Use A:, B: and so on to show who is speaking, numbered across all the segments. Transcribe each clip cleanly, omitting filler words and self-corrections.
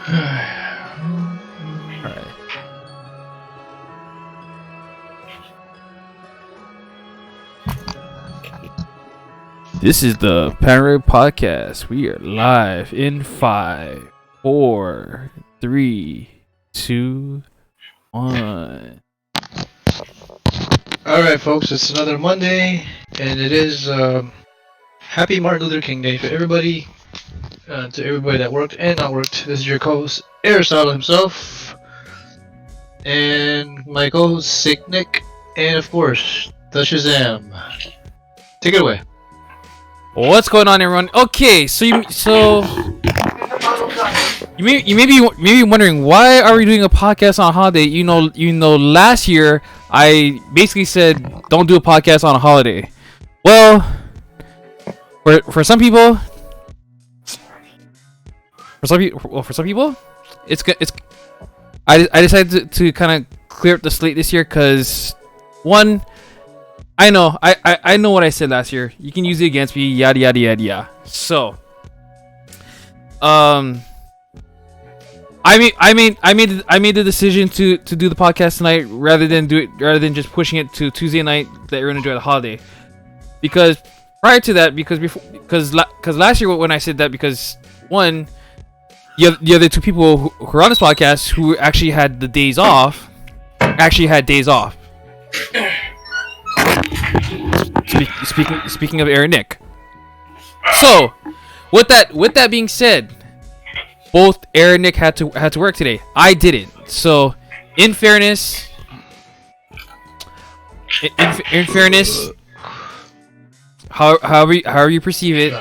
A: Alright. This is the Panoramic Podcast. We are live in 5, 4, 3, 2, 1.
B: Alright folks, it's another Monday, and it is Happy Martin Luther King Day for everybody, to everybody that worked and not worked. This is your co-host, Aristotle himself, and my co-host, Sick Nick, and of course, the Shazam. Take it away.
A: What's going on, everyone? Okay, so you may be wondering, why are we doing a podcast on a holiday? You know, last year I basically said don't do a podcast on a holiday. Well, for some people, I decided to kind of clear up the slate this year because, one, I know what I said last year. You can use it against me, yada yada yada yada. So, I made the decision to do the podcast tonight rather than just pushing it to Tuesday night that you're gonna enjoy the holiday. Because prior to that, because last year when I said that, because one, the other two people who are on this podcast who actually had the days off, Speaking of Aaron Nick. So, with that being said, both Aaron and Nick had to work today. I didn't. So, in fairness, however you perceive it,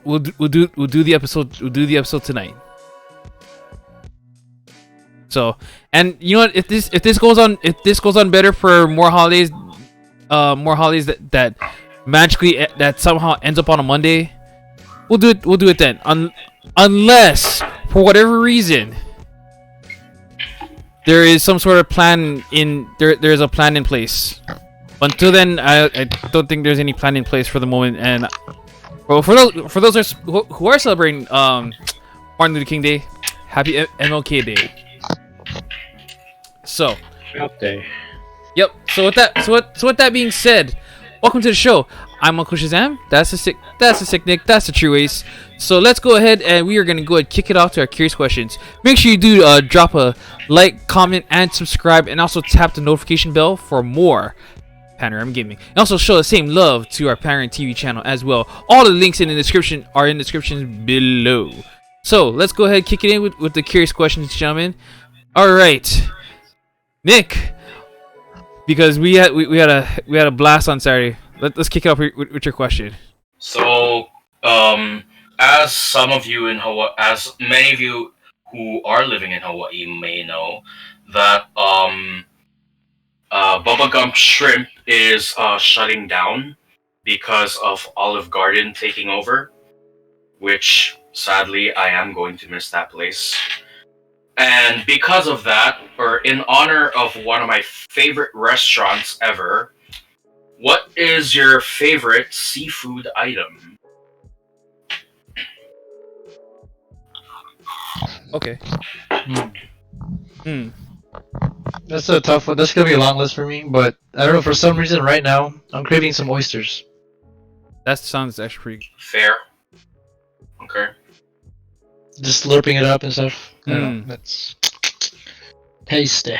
A: we'll do the episode tonight. So, and you know what? If this goes on better for more holidays that magically that somehow ends up on a Monday, we'll do it then. Unless for whatever reason there is some sort of plan there's a plan in place. Until then, I don't think there's any plan in place for the moment. And well, for those who are celebrating Martin Luther King Day, happy MLK Day. So,
B: Update.
A: Yep. So with that being said, welcome to the show. I'm Uncle Shazam. That's the sick Nick. That's the True Ace. So let's go ahead and we are gonna go ahead and kick it off to our curious questions. Make sure you do drop a like, comment, and subscribe, and also tap the notification bell for more Panoramic Gaming. And also show the same love to our Panoramic TV channel as well. All the links in the description are in the description below. So let's go ahead and kick it in with the curious questions, gentlemen. All right. Nick, because we had a blast on Saturday. Let's kick it off with your question.
C: So, as some of you in Hawaii, as many of you who are living in Hawaii may know, that Bubba Gump Shrimp is shutting down because of Olive Garden taking over, which sadly I am going to miss that place. And because of that, or in honor of one of my favorite restaurants ever, what is your favorite seafood item?
A: Okay.
B: That's a tough one. That's gonna be a long list for me, but I don't know, for some reason right now, I'm craving some oysters.
A: That sounds actually pretty
C: Fair. Okay.
B: Just slurping it up and stuff. I don't know, that's tasty.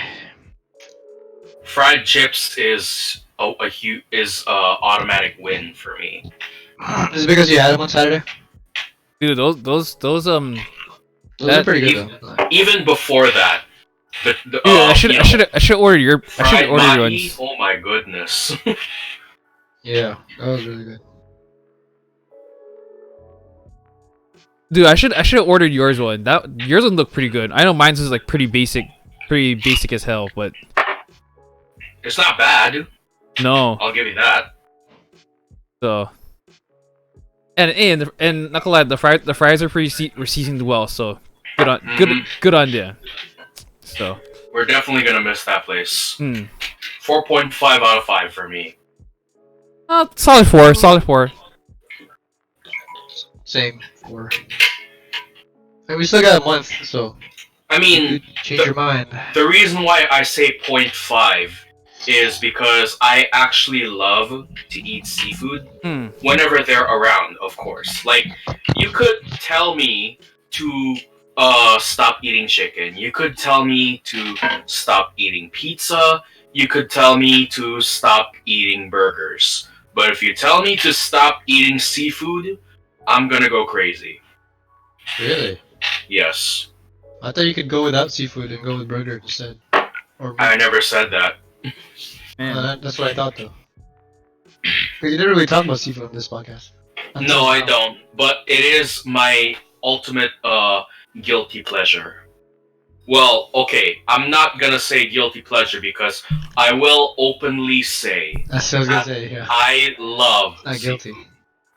C: Fried chips is automatic win for me.
B: Is it because you had them on Saturday?
A: dude. Those
B: Those are pretty good though.
C: Even before that,
A: dude, I should order your ones.
C: Oh my goodness.
B: Yeah, that was really good.
A: Dude, I should have ordered yours one. Yours one looked pretty good. I know mine's is like pretty basic as hell, but
C: It's not bad.
A: no.
C: I'll give you that.
A: So, and not gonna lie, the fries are were seasoned well. So good on them. So
C: We're definitely gonna miss that place.
A: 4.5
C: 4.5 out of 5 for me.
A: Solid four.
B: Same. Or And we still got a month, so
C: I
B: you
C: mean,
B: could change your mind.
C: the reason why I say 0.5 is because I actually love to eat seafood whenever they're around, of course. Like, you could tell me to stop eating chicken. You could tell me to stop eating pizza. You could tell me to stop eating burgers. But if you tell me to stop eating seafood, I'm gonna go crazy.
B: Really?
C: Yes.
B: I thought you could go without seafood and go with burger instead. Or
C: I never said that.
B: that's what I thought though. But you didn't really talk about seafood on this podcast.
C: No, I don't. But it is my ultimate guilty pleasure. Well, okay, I'm not gonna say guilty pleasure because I will openly say
B: That's what I was gonna say, yeah.
C: I love
B: Not
C: seafood,
B: guilty.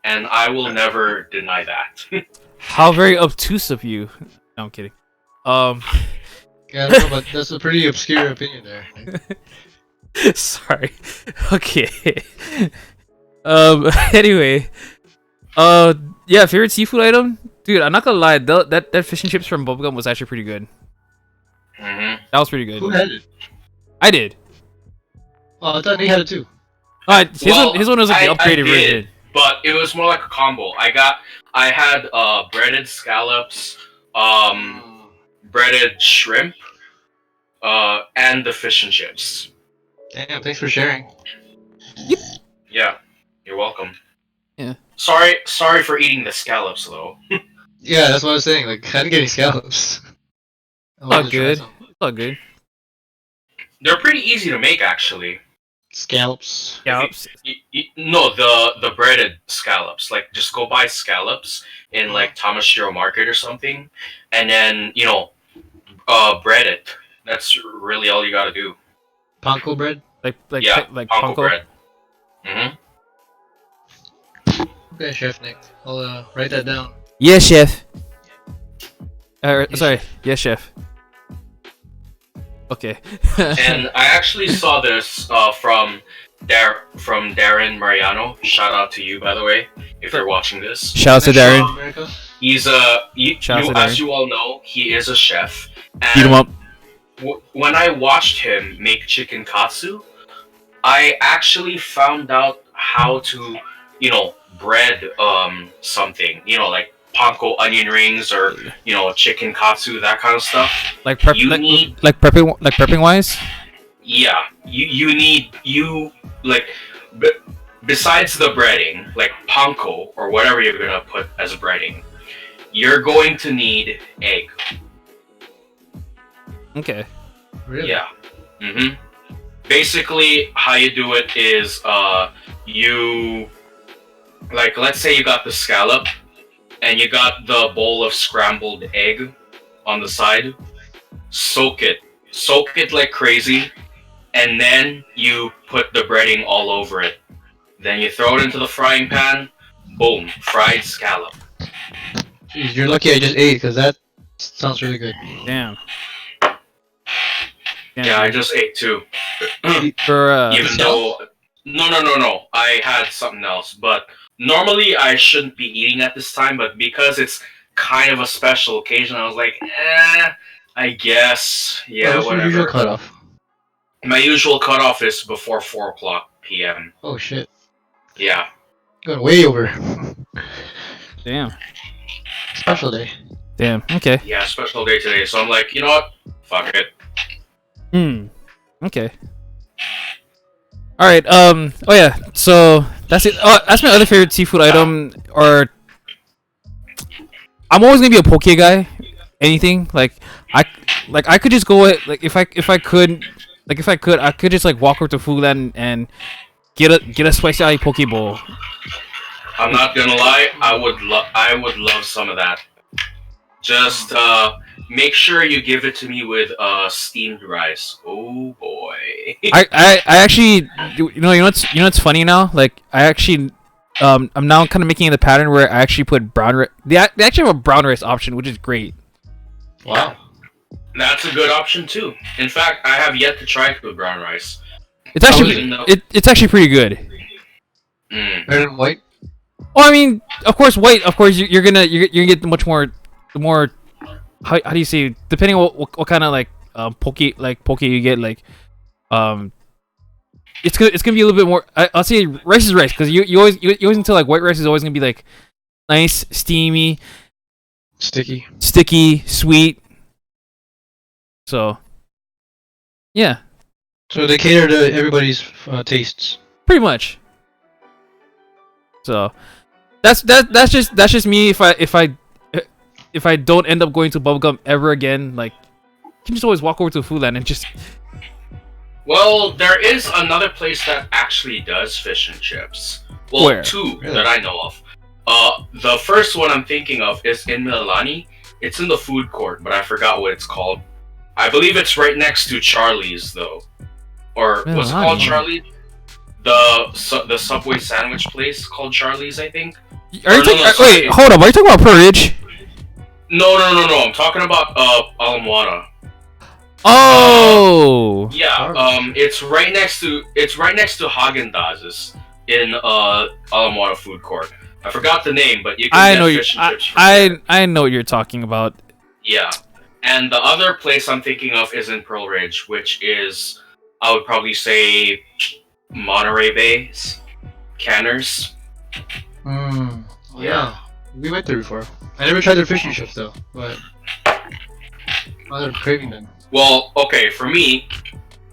C: and I will never deny that.
A: How very obtuse of you. No, I'm kidding.
B: Yeah, I don't know, but that's a pretty obscure opinion there.
A: Sorry. Okay. Anyway. Yeah, favorite seafood item? Dude, I'm not gonna lie, that fish and chips from Bubblegum was actually pretty good.
C: hmm
A: That was pretty good.
B: Who had it?
A: I did.
B: Oh, I thought Nate had it too.
A: His one was like the
C: I
A: upgraded
C: did,
A: version.
C: but it was more like a combo. I had breaded scallops, breaded shrimp, and the fish and chips.
B: Damn, thanks for sharing.
C: Yeah, you're welcome.
A: Yeah.
C: Sorry for eating the scallops though.
B: Yeah, that's what I was saying. Like, I didn't get any scallops. I wanted
A: All
B: to try
A: good.
B: some.
A: All good.
C: They're pretty easy to make actually.
B: Scallops.
A: Scallops.
C: No, the breaded scallops. Like, just go buy scallops in like Tamashiro Market or something, and then bread it. That's really all you gotta do.
B: Panko bread?
A: Like
C: Panko
A: panko.
C: bread. Mm-hmm.
B: Okay, Chef Nick. I'll write that down.
A: Yes, chef. Sorry. Yes, chef. Okay.
C: And I actually saw this from Darren Mariano. Shout out to you, by the way, if you're watching this.
A: Shout out to
B: Next show,
A: Darren.
B: America.
C: He's as you all know, he is a chef.
A: Beat him
C: And
A: up.
C: when I watched him make chicken katsu, I actually found out how to, bread something, like panko onion rings or chicken katsu, that kind of stuff.
A: Like prepping wise.
C: Yeah, besides the breading, like panko or whatever you're gonna put as breading, you're going to need egg.
A: Okay.
B: Really?
C: Yeah. Mm-hmm. Basically, how you do it is, let's say you got the scallop, and you got the bowl of scrambled egg on the side. Soak it like crazy, and then you put the breading all over it. Then you throw it into the frying pan. Boom, fried scallop.
B: Jeez, you're lucky I just ate, because that sounds really good.
A: Damn.
C: Yeah, I just ate too.
A: For
C: Even though, no, I had something else. But normally I shouldn't be eating at this time, but because it's kind of a special occasion, I was like, I guess, yeah,
B: what's
C: whatever.
B: your usual cutoff?
C: My usual cutoff is before 4:00 p.m.
B: Oh shit.
C: Yeah.
B: Going way over.
A: damn.
B: Special day.
A: Damn. Okay.
C: Yeah, special day today. So I'm like, you know what? Fuck it.
A: Okay. All right. Oh yeah. So that's it. Oh, that's my other favorite seafood item. Or I'm always gonna be a poke guy. Anything I could just go with, like if I could I could just like walk over to Foodland and get a spicy ai poke bowl.
C: I'm not gonna lie. I would love some of that. Just make sure you give it to me with steamed rice. Oh boy.
A: I actually what's funny now? Like I actually I'm now kind of making the pattern where I actually put brown rice. They actually have a brown rice option, which is great.
B: Wow.
C: That's a good option too. In fact, I have yet to try it with brown rice.
A: It's actually it's actually pretty good.
B: Better than white?
A: Oh, I mean, of course, white. Of course, you're gonna get the more how do you say, depending on what kind of like poke you get, like it's gonna be a little bit more. I'll say rice is rice, because you always until like white rice is always gonna be like nice, steamy,
B: Sticky.
A: sweet. So yeah,
B: So they cater to everybody's tastes.
A: pretty much. So that's just me. If I don't end up going to bubblegum ever again, like, you can just always walk over to Foodland and just.
C: Well, there is another place that actually does fish and chips. Well,
A: Where?
C: two
B: Really?
C: that I know of. The first one I'm thinking of is in Mililani. It's in the food court, but I forgot what it's called. I believe it's right next to Charlie's, though. Or what's it called,
A: Mililani?
C: Charlie? The Subway sandwich place called Charlie's, I think.
A: Are you
C: no,
A: talking?
C: no, sorry.
A: Wait, hold up. Are you talking about Pearl Ridge?
C: No. I'm talking about Alamwana.
A: Oh.
C: Yeah, it's right next to Haagen-Dazs in Alamwana food court. I forgot the name, but you can
A: I
C: get
A: know you.
C: fish and chips from there.
A: I know what you're talking about.
C: Yeah, and the other place I'm thinking of is in Pearl Ridge, which is, I would probably say, Monterey Bay's Canners.
B: Mm.
C: Yeah.
B: We went there before. I never tried their fish and chips though, but I'm craving them.
C: Well, okay, for me,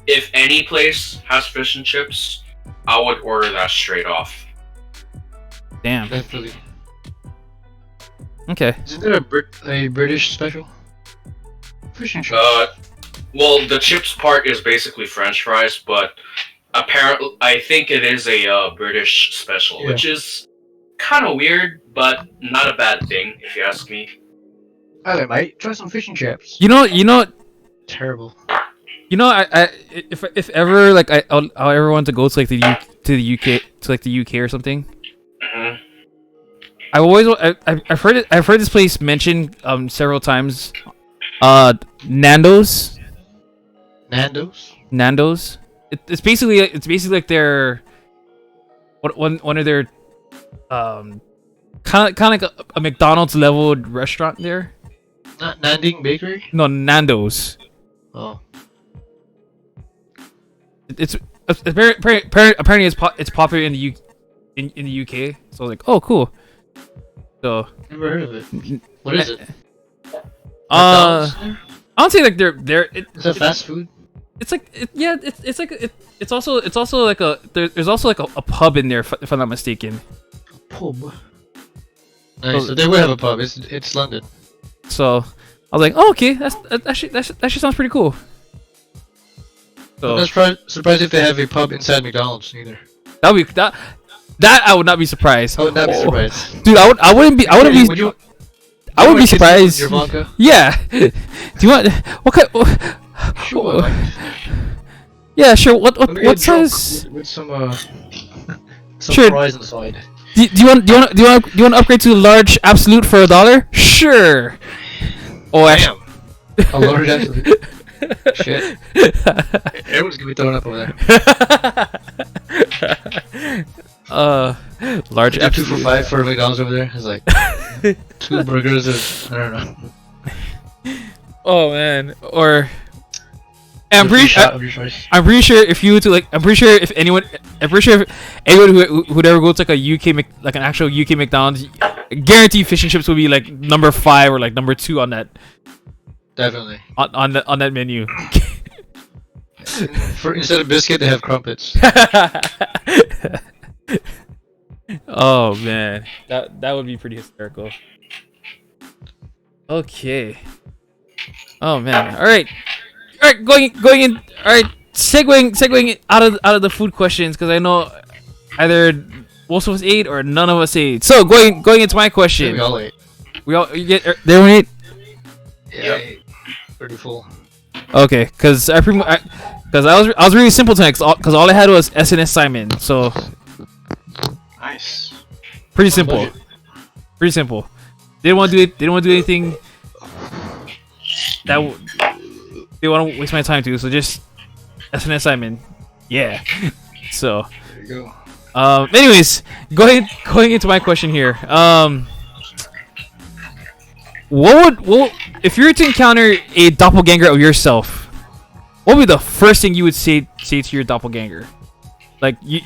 C: if any place has fish and chips, I would order that straight off.
A: Damn.
B: Definitely.
A: Okay.
B: Isn't there a British special? Fish and chips.
C: Well, the chips part is basically French fries, but apparently, I think it is a British special,
B: Yeah.
C: which is kind of weird, but not a bad thing, if you ask me.
B: Alright, mate. Try some fish and chips.
A: You know.
B: Terrible.
A: If ever like I'll ever want to go to like the UK or something.
C: Mhm.
A: I've heard this place mentioned several times. Nando's.
B: Nando's?
A: It's basically like their one of their kind of like a McDonald's level restaurant there.
B: Not Nanding Bakery?
A: No, Nando's.
B: Oh.
A: It's apparently it's popular in the UK. So I was like, oh, cool. So
B: Never heard of it. What is it?
A: I don't say like
B: Is that fast food?
A: it's like it's also like there's also like a pub in there, if I'm not mistaken.
B: Pub. Nice. So they would have a pub. It's London.
A: So I was like, oh, okay, that actually sounds pretty cool. So
B: I'm not surprised if they have a pub inside McDonald's either.
A: that would be that I would not be surprised.
B: I would not be surprised.
A: Dude, I wouldn't be I would be surprised.
B: Your vodka?
A: Yeah. Do you want what kind?
B: Sure.
A: Yeah, sure. What
B: Let me get
A: what
B: drunk
A: size?
B: with some
A: Sure.
B: fries on the side.
A: Do you want to upgrade to large absolute for $1? Sure. Oh, actually.
B: Damn. A large absolute. Shit. Everyone's gonna be thrown up over there.
A: Large
B: Do 2 for
A: absolute.
B: $5 for McDonald's over there. It's like 2 burgers of, I don't know.
A: Oh man. Or. And
B: Shot of your choice.
A: I'm pretty sure if you were to like, I'm pretty sure if anyone who'd ever go to like a like an actual UK McDonald's, guaranteed fish and chips would be like number 5 or like number 2 on that
B: Definitely.
A: on that menu.
B: Instead of biscuit, they have crumpets.
A: Oh man, that would be pretty hysterical. Okay. Oh man. All right, going in. All right, segueing out of the food questions, because I know either most of us ate or none of us ate. So going into my question.
B: We all ate.
A: You get there we ate.
B: Yeah, I ate. Pretty full.
A: Okay, because I was really simple tonight, because all I had was SNS Simon, so
B: Nice.
A: pretty simple. Pretty simple. They didn't want to do anything that they want to waste my time to. So just SNS Simon, yeah. So,
B: There you go.
A: anyways, going into my question here. what if you were to encounter a doppelganger of yourself? What would be the first thing you would say to your doppelganger? Like you.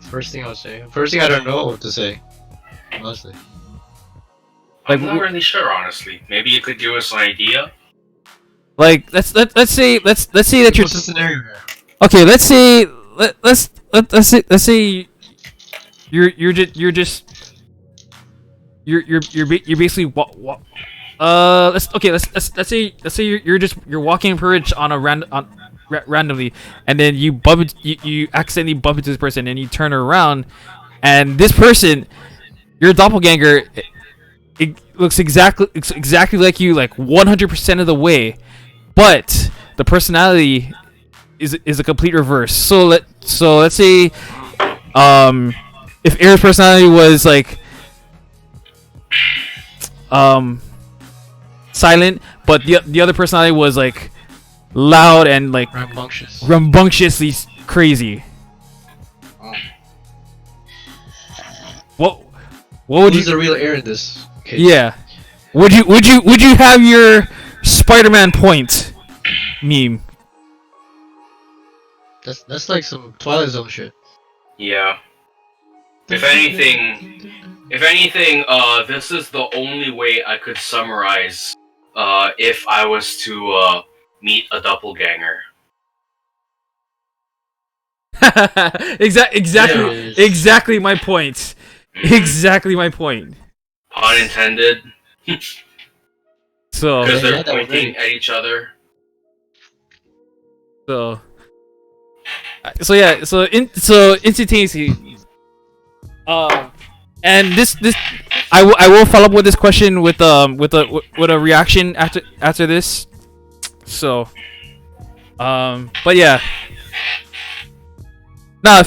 B: First thing I would say. First thing I don't know what to say. Honestly.
C: I'm not really sure, honestly. Maybe you could give us an idea.
A: Like let's say that you're.
B: What's the scenario here?
A: Okay, let's say you're basically let's say you're walking in Perch on a randomly, and then you accidentally bump into this person, and you turn around, and this person, your doppelganger, it looks exactly like you, like 100% of the way, but the personality is a complete reverse. So let's say if Air's personality was like silent, but the other personality was like loud and like rambunctiously crazy. What would
B: Who's the real Air in this case?
A: Yeah. Would you have your Spider-Man point meme?
B: That's like some Twilight Zone shit.
C: Yeah. If anything, this is the only way I could summarize if I was to meet a doppelganger.
A: Exactly my point. Exactly my point.
C: Pun intended.
A: So
C: because they're pointing at each other.
A: So instantaneously. And this I will follow up with this question with a reaction after this. So, but yeah. Now,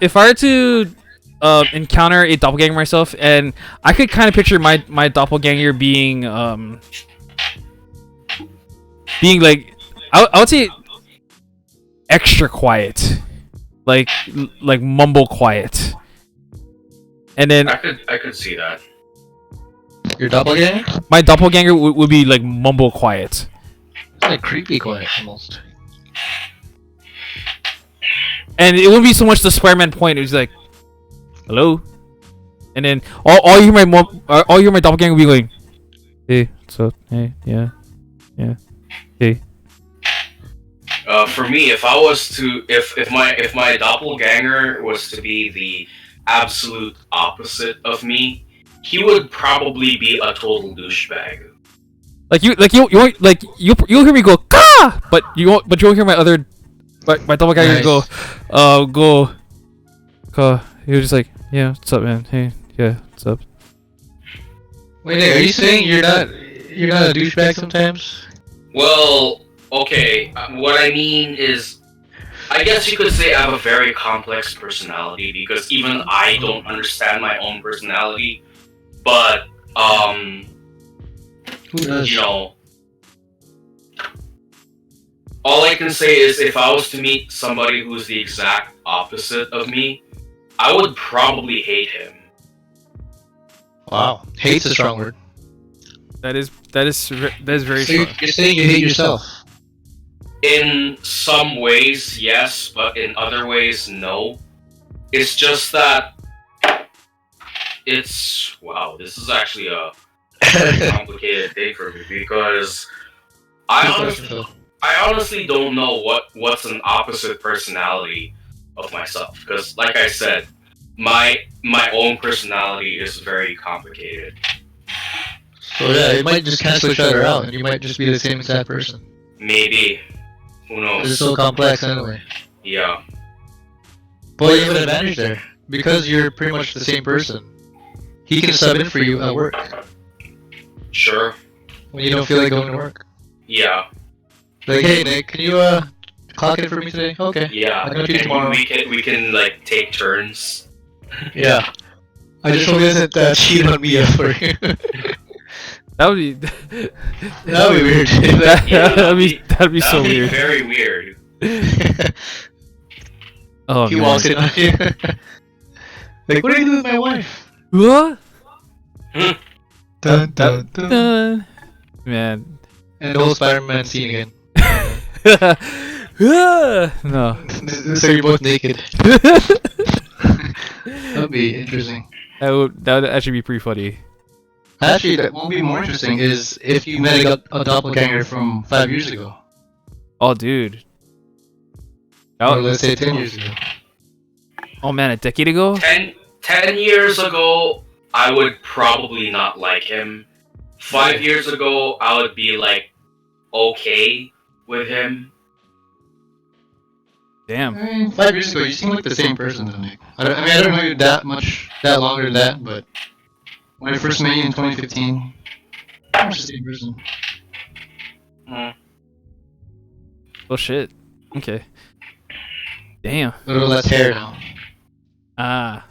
A: if I were to encounter a doppelganger myself, and I could kind of picture my doppelganger being like I would say extra quiet, like mumble quiet, and then
C: I could see that.
B: Your doppelganger?
A: My doppelganger would be like mumble quiet.
B: It's like creepy quiet almost.
A: And it wouldn't be so much the Spider-Man point. It was like, hello, and then all you hear my doppelganger would be going, hey, what's up? Hey, yeah, hey.
C: For me, if my doppelganger was to be the absolute opposite of me, he would probably be a total douchebag. You'll hear me go Ka! but you won't hear my doppelganger go Ka. He was just like, yeah, what's up, man? Hey, yeah, what's up?
B: Wait, are you saying you're not a douchebag sometimes?
C: Well, okay. What I mean is, I guess you could say I have a very complex personality because even I don't understand my own personality. But
B: who does?
C: You know, all I can say is if I was to meet somebody who's the exact opposite of me, I would probably hate him.
B: Wow, hate's a strong word.
A: That is very strong.
B: You're saying you hate yourself?
C: In some ways, yes, but in other ways, no. It's just that wow, this is actually a very complicated thing for me because I honestly don't know what's an opposite personality of myself because, like I said, my own personality is very complicated.
B: So yeah, it might just cancel each other out, and you might just be the same exact person.
C: Maybe. Who knows?
B: It's so complex anyway.
C: Yeah.
B: But you have an advantage there because you're pretty much the same person. He can sub in for you at work.
C: Sure.
B: When you don't feel like going to work.
C: Yeah.
B: Like, hey Nick, can you clock in for me today? Okay.
C: Yeah.
B: I'm gonna do tomorrow.
C: We can like take turns.
B: Yeah. I just hope he doesn't cheat on me for you.
A: That would be
B: weird.
A: That'd be so weird.
C: Very weird.
A: Oh,
B: he walks in on you. Like, what are you doing with my wife?
A: What?
B: Dun, dun, dun.
A: Man.
B: And the whole Spider-Man scene again.
A: No.
B: So you're both naked. That'd be interesting.
A: That would actually be pretty funny.
B: Actually, that won't be more interesting is if you met a doppelganger from 5 years ago.
A: Oh, dude.
B: Or let's say 10 years ago.
A: Oh man, a decade ago?
C: 10 years ago, I would probably not like him. 5 years ago, I would be like, okay with him.
A: Damn.
B: 5 years ago, you seem like the same person, though, Nick. I don't know you that longer than that, but when I first met you in 2015, I was the same person.
A: Oh shit. Okay. Damn.
B: A little less hair now.
A: Ah.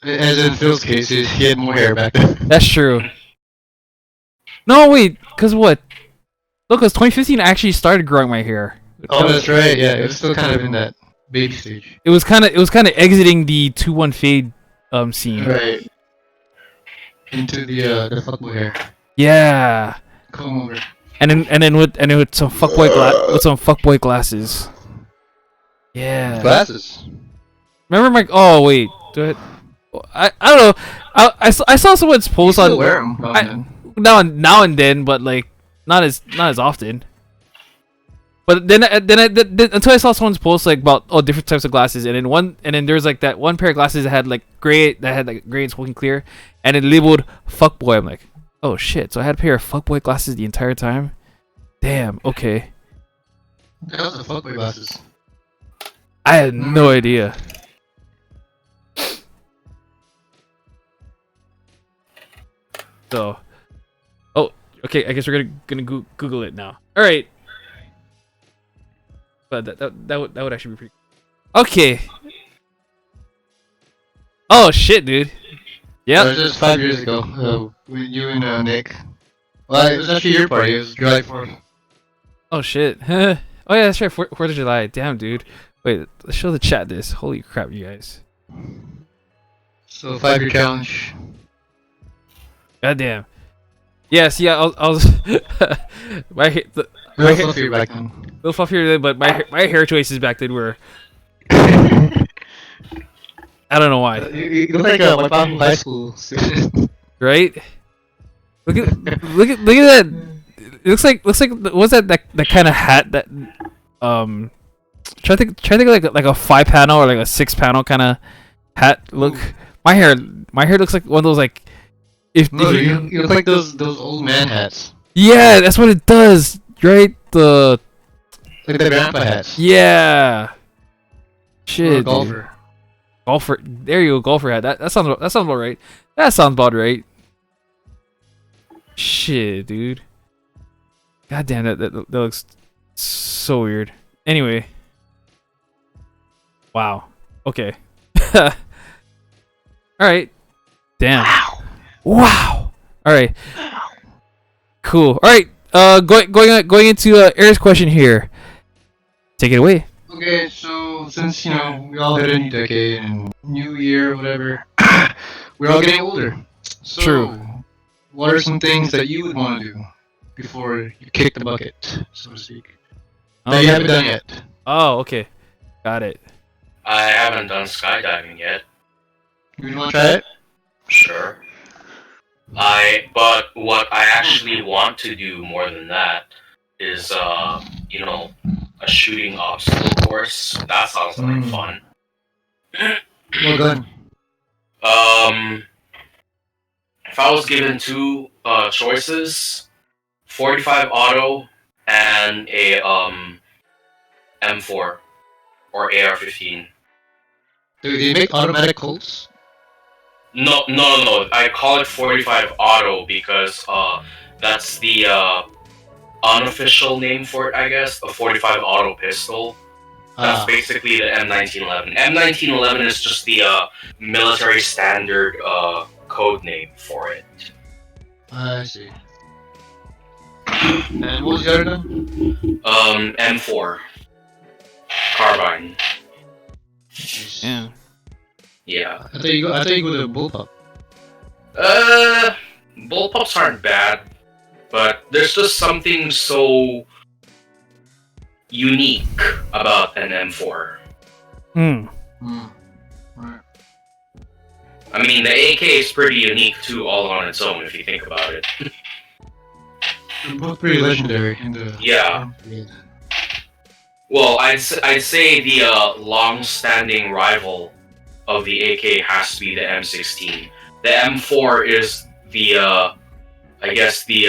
B: As in Phil's case, he had more hair back then.
A: That's true. No, wait. Cause what? Look, cause 2015 I actually started growing my hair.
B: Oh, that's right. Yeah, it was still kind of in that baby stage.
A: It was kind of exiting the 2-1 fade scene.
B: Right. Into the fuckboy hair.
A: Yeah.
B: Comb over.
A: And then with some fuckboy glasses. Yeah.
B: Glasses.
A: Remember my? Oh wait. Do it. I don't know. I saw someone's post on.
B: Wear them.
A: Now and then, but like not as often. But then until I saw someone's post like about different types of glasses, and then there's like that one pair of glasses that had like gray and smoking clear, and it labeled fuckboy. I'm like, oh shit! So I had a pair of fuckboy glasses the entire time. Damn. Okay.
B: That was the fuckboy glasses.
A: I had no idea. So, oh, okay. I guess we're gonna Google it now. All right. But that would actually be pretty. Okay. Oh shit, dude. Yeah.
B: It was just 5 years ago. With you and Nick. Well, it was actually your party. It was July 4th.
A: Oh shit. Oh yeah, that's right. 4th of July. Damn, dude. Wait, let's show the chat this. Holy crap, you guys.
B: So 5-year challenge.
A: God damn. Yes, yeah. I was my hair,
B: My hair fluffier back then.
A: a little fluffier then, but my hair choices back then were. I don't know why.
B: You look like a Waipahu high school student.
A: Right? Look at that. It looks like what's that kind of hat that try to think like a 5-panel or like a 6-panel kind of hat look.
B: Ooh.
A: My hair looks like one of those like if
B: You look like those old man hats.
A: Yeah, that's what it does, right?
B: Like the grandpa hats.
A: Yeah. Shit.
B: Or a golfer.
A: Dude. Golfer. There you go, golfer hat. That sounds about right. That sounds about right. Shit, dude. God damn, that looks so weird. Anyway. Wow. Okay. All right. Damn. Wow. All right. Cool. All right. Going into Eric's question here. Take it away.
B: Okay, so since we all hit a new decade and new year, whatever, we're all getting older. So,
A: True.
B: What are some things that you would want to do before you kick the bucket, so to speak, that you haven't done yet?
A: Oh, okay. Got it.
C: I haven't done skydiving yet.
B: You want to try it?
C: Sure. But what I actually want to do more than that is, a shooting obstacle course. That sounds like fun.
B: Well done.
C: If I was given two choices, 45 auto and a M4 or AR-15.
B: Do they make automatic Colts?
C: No. I call it 45 auto because that's the unofficial name for it, I guess. A 45 auto pistol. That's basically the M1911. M1911 is just the military standard code name for it.
B: I see. And what was the other one?
C: M4 carbine.
A: Yeah.
C: Yeah.
B: I thought you go to bullpup.
C: Bullpups aren't bad, but there's just something so unique about an M4.
A: Hmm.
B: Right.
C: I mean, the AK is pretty unique too, all on its own, if you think about it.
B: They're both pretty legendary in the.
C: Yeah. Well, I'd say the long-standing rival of the AK has to be the M16. The M4 is the I guess the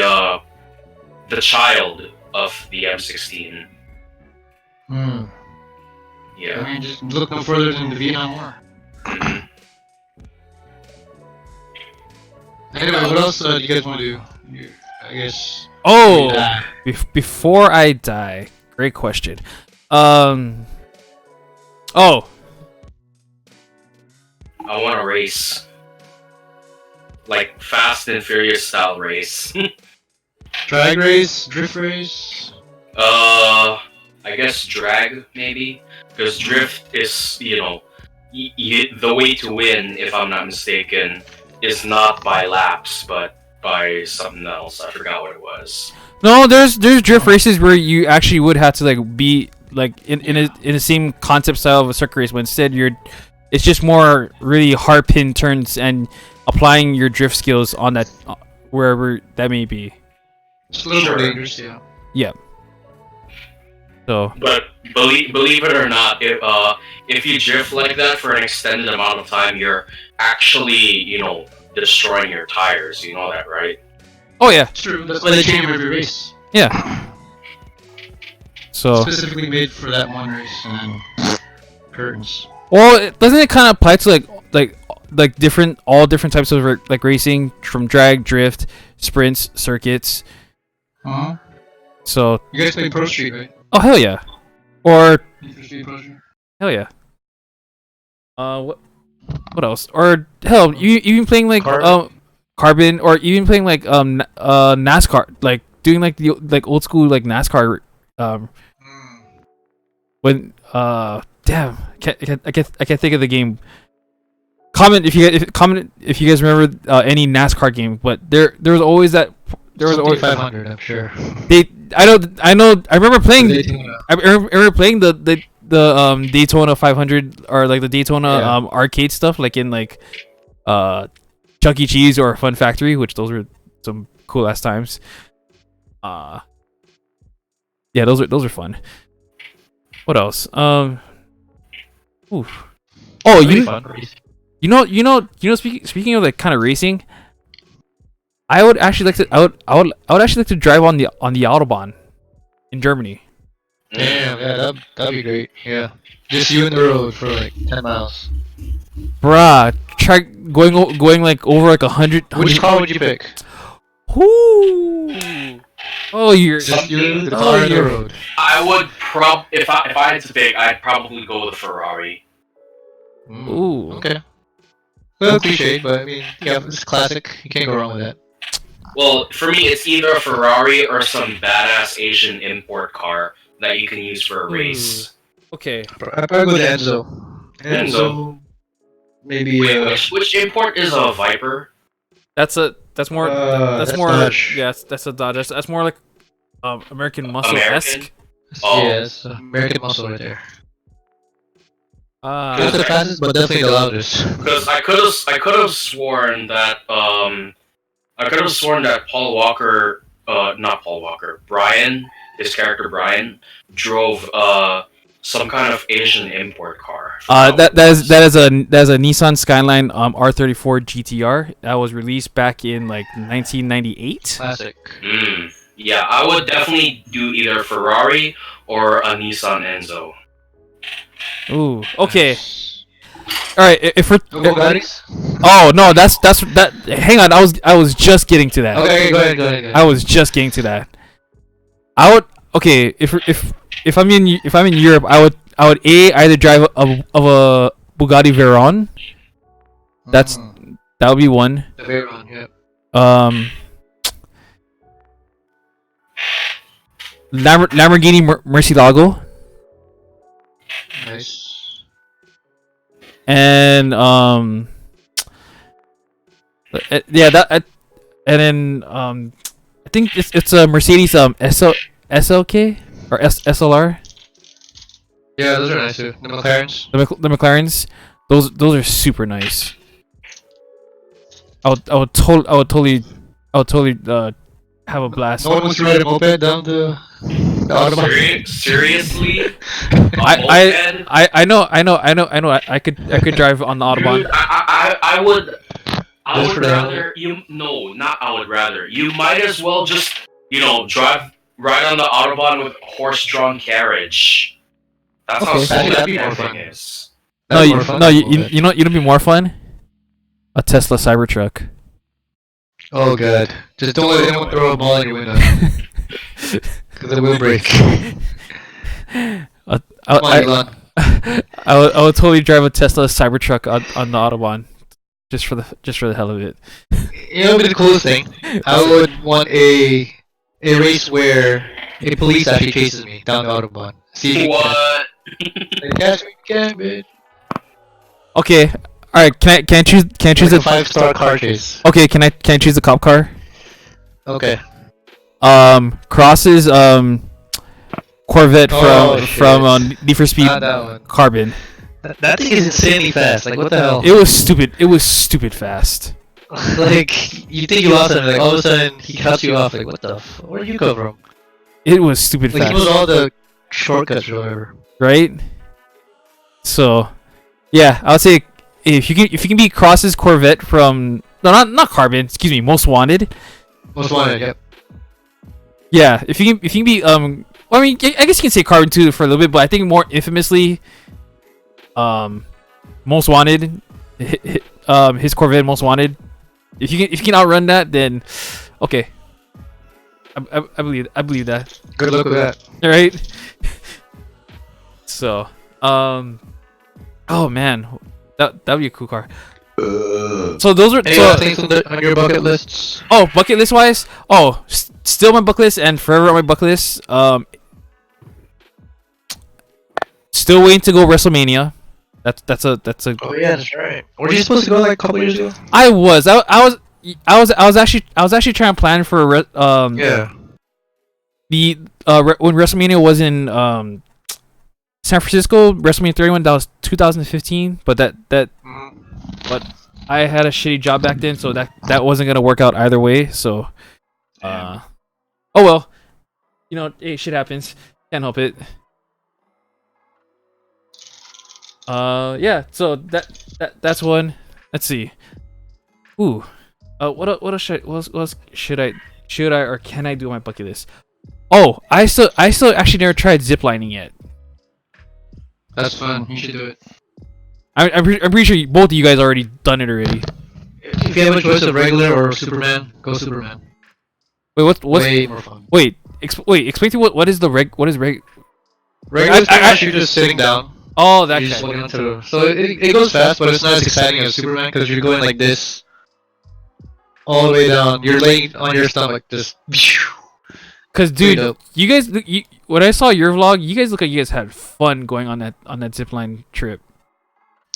C: child of the M16.
B: Hmm.
C: Yeah.
B: I mean, just look no further than the Vietnam War.
C: Mhm.
B: Anyway, what else do you guys want to do? I guess.
A: Oh,
B: Yeah.
A: before I die, great question. Oh,
C: I want to race, like Fast and Furious style race.
B: Drag race, drift race.
C: I guess drag maybe, because drift is the way to win, if I'm not mistaken, is not by laps but by something else. I forgot what it was.
A: no, there's drift races where you actually would have to like be like in the same concept style of a circuit race, but instead it's just more really hard pin turns and applying your drift skills on that wherever that may be.
B: It's a little
C: Sure.
B: more dangerous, yeah.
A: Yeah. So
C: But believe it or not, if you drift like that for an extended amount of time, you're actually destroying your tires. You know that, right?
A: oh yeah,
B: It's true. That's why they change every race.
A: yeah. So
B: Specifically made for that one race and curtains.
A: well, doesn't it kind of apply to like different types of like racing from drag, drift, sprints, circuits?
B: Uh-huh.
A: So
B: You guys play Pro Street, right?
A: oh hell yeah, or
B: Need for Speed Pro Street?
A: hell yeah. What else? Or hell, you even playing like Carbon, or even playing like NASCAR, like doing like the like old school like NASCAR when damn, I can't think of the game. Comment if you guys remember any NASCAR game, but there was always that there was always
B: 500, I'm sure.
A: I remember playing
B: Daytona.
A: I remember playing the Daytona 500 or like the Daytona
B: Yeah.
A: arcade stuff, like in like Chuck E. Cheese or Fun Factory, which those were some cool ass times. Yeah, those are fun. What else? Oof. Oh, you know. Speaking of like kind of racing, I would actually like to. I would actually like to drive on the autobahn in Germany.
B: Damn, yeah, that'd be great. Yeah. Just you in the road for like 10 miles.
A: Bruh, try going like over like 100.
B: Which car would you pick?
A: Whoo! Oh, you're
B: Just you, the car in the road.
C: I would if I had to pick, I'd probably go with a Ferrari.
A: Ooh.
B: Okay. Well, cliche, but I mean, yeah, it's classic. You can't go wrong with that.
C: Well, for me, it's either a Ferrari or some badass Asian import car that you can use for a race.
A: Okay.
B: I'd probably go to Enzo.
C: Enzo.
B: Maybe.
C: Wait, which import is a Viper?
A: That's more. That's more.
B: Dodge.
A: Yes, that's a Dodge. That's more like American Muscle
C: American?
A: esque.
C: Oh.
B: Yes, American muscle right there.
A: Uh,
B: Not the fastest, but definitely the loudest.
C: Because I could have sworn that Paul Walker, not Paul Walker, Brian, his character Brian, drove some kind of Asian import car.
A: that is a Nissan Skyline R34 GTR that was released back in like 1998.
B: Classic.
C: Yeah, I would definitely do either Ferrari or a Nissan Enzo.
A: Ooh. Okay. All right. If we're
B: Bugattis?
A: oh no, that's that. Hang on, I was just getting to that.
B: Okay, go ahead.
A: I was just getting to that. I would if I'm in Europe, I would either drive of a Bugatti Veyron. That would be one.
B: The Veyron, yeah.
A: Lamborghini Murcielago,
B: Nice.
A: and Yeah, and then I think it's a Mercedes SLK or SLR.
B: Yeah, those are nice too. The McLarens.
A: The McLarens, those are super nice. I would totally have a blast.
B: No one wants to ride a moped down the autobahn.
C: Seriously?
A: I know. I could drive on the Autobahn.
C: Dude, I would
B: Just for the hell of
C: rather you no, not I would rather. You might as well just drive right on the Autobahn with horse-drawn carriage. That's how
A: Okay.
C: slow
B: That'd
C: that
B: be more
C: damn
B: fun.
C: thing is.
A: No,
B: That's
A: you,
B: more fun
A: no,
B: than
A: you,
B: moped.
A: you know, it'd be more fun. A Tesla Cybertruck.
B: Oh god. Just don't let anyone throw a ball in your window. Because it will break.
A: I,
B: Come on,
A: I,
B: Elon.
A: I would totally drive a Tesla Cybertruck on the Autobahn, just for the hell of it.
B: You know, the coolest thing. I would want a race where a police actually chases me down the autobahn. See if you
C: What?
B: can catch me, can bitch.
A: Okay, all right. Can I choose
B: Like
A: a
B: a 5-star car chase.
A: Okay, can I choose a cop car?
B: Okay.
A: Cross's Corvette
B: Oh,
A: from
B: shit.
A: Need for Speed
B: Not that one.
A: Carbon.
B: That thing is insanely fast. Like what the hell?
A: It was stupid. It was stupid fast.
B: Like you think you lost him, like all of a sudden he cuts you off. Like what the? Where did you come from?
A: It was stupid
B: Like he knows
A: fast,
B: all the shortcuts or whatever.
A: right? So, yeah, I would say if you can beat Cross's Corvette from not Carbon, excuse me, Most Wanted.
B: Most wanted. Yep.
A: Yeah, if you can beat well, I mean, I guess you can say Carbon 2 for a little bit, but I think more infamously, Most Wanted, his Corvette Most Wanted. If you can outrun that, then okay. I believe that.
B: Good luck with that.
A: All right. So, oh man, that'd be a cool car. So those are
B: Any other things on your bucket lists?
A: oh, bucket list wise. Oh, still my bucket list and forever on my bucket list. Still waiting to go WrestleMania. That's a.
B: Oh yeah, that's right. Were you supposed to go like a couple years ago?
A: I was actually trying to plan for
B: Yeah.
A: when WrestleMania was in San Francisco, WrestleMania 31. That was 2015, but but I had a shitty job back then, so that wasn't gonna work out either way. So, oh well, hey, shit happens. Can't help it. Yeah. So that's one. Let's see. Ooh. What else should I or can I do on my bucket list? Oh, I still actually never tried ziplining yet.
B: That's fun. You should do it.
A: I'm pretty sure both of you guys already done it already.
B: If you have a choice of regular or Superman, go Superman.
A: Wait, what's
B: Way more fun.
A: wait? Explain to me what is reg?
B: Regular is pretty much you're just sitting down.
A: Oh, that
B: You're just
A: guy.
B: looking into so it goes fast, but it's not as exciting as Superman because you're going like this all the way down. You're laying on your stomach, just.
A: Cause dude,
B: dope.
A: you guys, when I saw your vlog, you guys look like you guys had fun going on that zipline trip.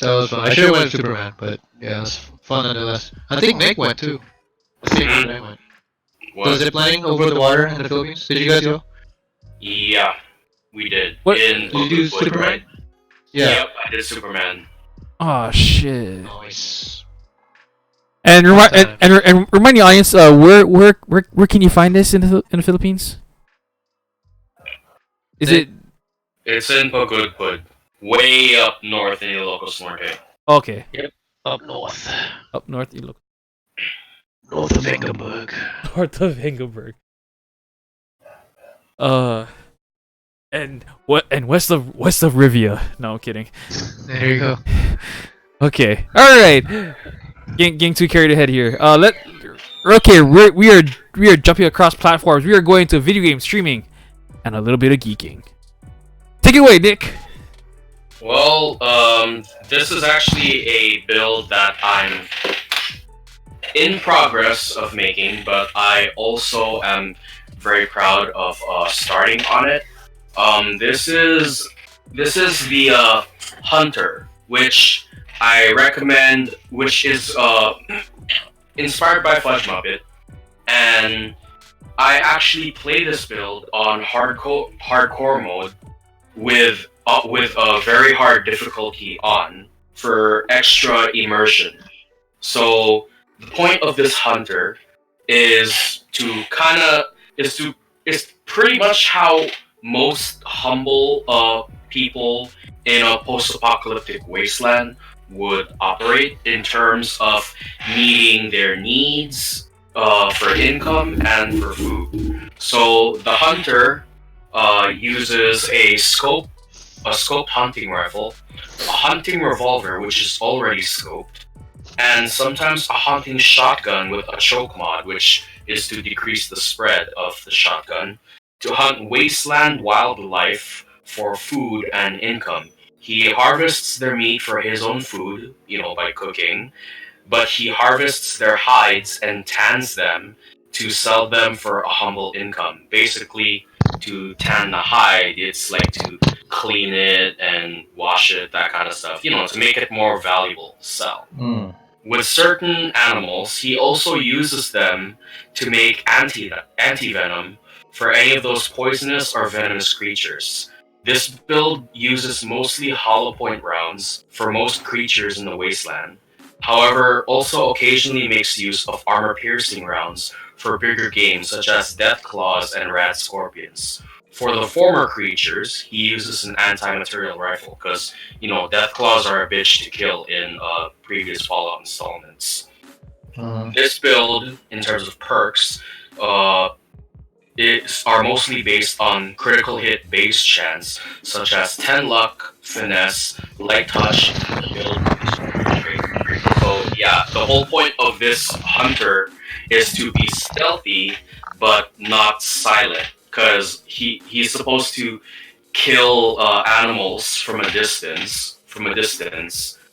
B: That was fun. I should have went with Superman, but yeah, it was fun nonetheless. I think Nick went too. I think Nick went.
C: What?
B: The ziplining over the water in the Philippines. Did you guys go?
C: Yeah, we did.
A: What-
C: In
B: Did you do
C: Oakwood,
B: Superman?
C: right?
B: Yeah.
C: Yep, I did Superman.
A: Oh shit!
B: Nice.
A: And remind
B: Fun time.
A: and remind the audience, where can you find this in the Philippines? Is it
C: It's in Pagudpud, way up north in Ilocos Norte.
A: okay?
B: Up north.
A: Up north, you look
B: North of Engelberg.
A: north of Engelberg. And west of Rivia. No, I'm kidding.
B: There you go.
A: Okay, all right. Getting too carried ahead here. Okay, we are jumping across platforms. We are going to video game streaming and a little bit of geeking. Take it away, Nick.
C: Well, this is actually a build that I'm in progress of making, but I also am very proud of starting on it. This is the Hunter, which I recommend, which is inspired by Fudge Muppet, and I actually play this build on hardcore mode with a very hard difficulty on for extra immersion. So the point of this hunter is to is pretty much how most humble people in a post-apocalyptic wasteland would operate in terms of meeting their needs for income and for food. So the hunter uses a scoped hunting rifle, a hunting revolver which is already scoped, and sometimes a hunting shotgun with a choke mod, which is to decrease the spread of the shotgun, to hunt wasteland wildlife for food and income. He harvests their meat for his own food, by cooking, but he harvests their hides and tans them to sell them for a humble income. Basically, to tan the hide, it's like to clean it and wash it, that kind of stuff, to make it more valuable to sell. With certain animals, he also uses them to make anti-venom for any of those poisonous or venomous creatures. This build uses mostly hollow point rounds for most creatures in the wasteland. However, also occasionally makes use of armor-piercing rounds for bigger games such as Death Claws and Rad Scorpions. For the former creatures, he uses an anti-material rifle because, Death Claws are a bitch to kill in previous Fallout installments. This build, in terms of perks, are mostly based on critical hit base chance, such as 10 luck, finesse, light touch, and the build trait. So yeah, the whole point of this hunter is to be stealthy but not silent, because he's supposed to kill animals from a distance,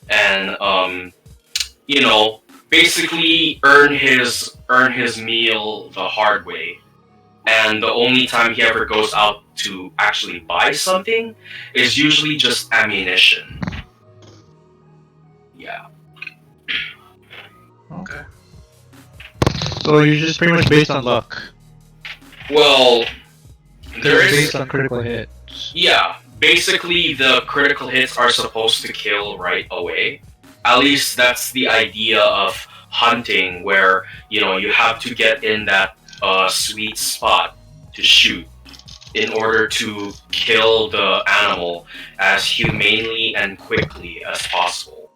C: and basically earn his meal the hard way. And the only time he ever goes out to actually buy something is usually just ammunition. Yeah.
B: Okay. So you're just pretty much based on luck.
C: Well, there is
B: based on critical hits.
C: Yeah, basically the critical hits are supposed to kill right away. At least that's the idea of hunting, where you have to get in that sweet spot to shoot in order to kill the animal as humanely and quickly as possible.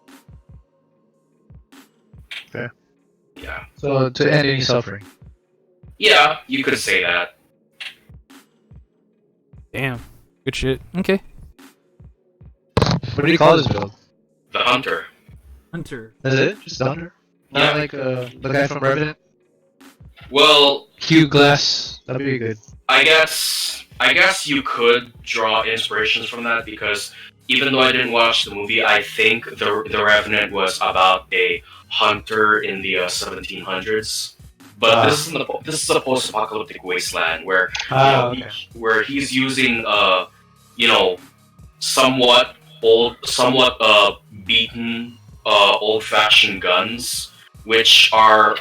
B: Okay.
C: Yeah.
B: So to end any suffering.
C: Yeah, you could say that.
A: Damn. Good shit. Okay.
B: What do you call this build?
C: The hunter.
A: Hunter.
B: Is it just the hunter? Not like the guy from Revenant?
C: Well,
B: Hugh Glass. That'd be good.
C: I guess you could draw inspirations from that, because even though I didn't watch the movie, I think the Revenant was about a hunter in the 1700s. But this is a post-apocalyptic wasteland where where he's using somewhat beaten old-fashioned guns, which are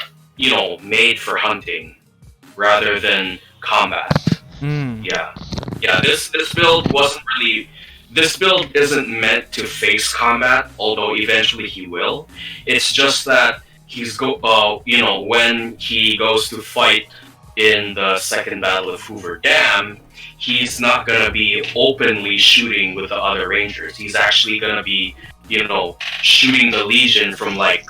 C: made for hunting rather than combat. Yeah. This build wasn't really. This build isn't meant to face combat, although eventually he will. It's just that when he goes to fight in the second battle of Hoover Dam, he's not gonna be openly shooting with the other Rangers. He's actually gonna be, shooting the Legion from like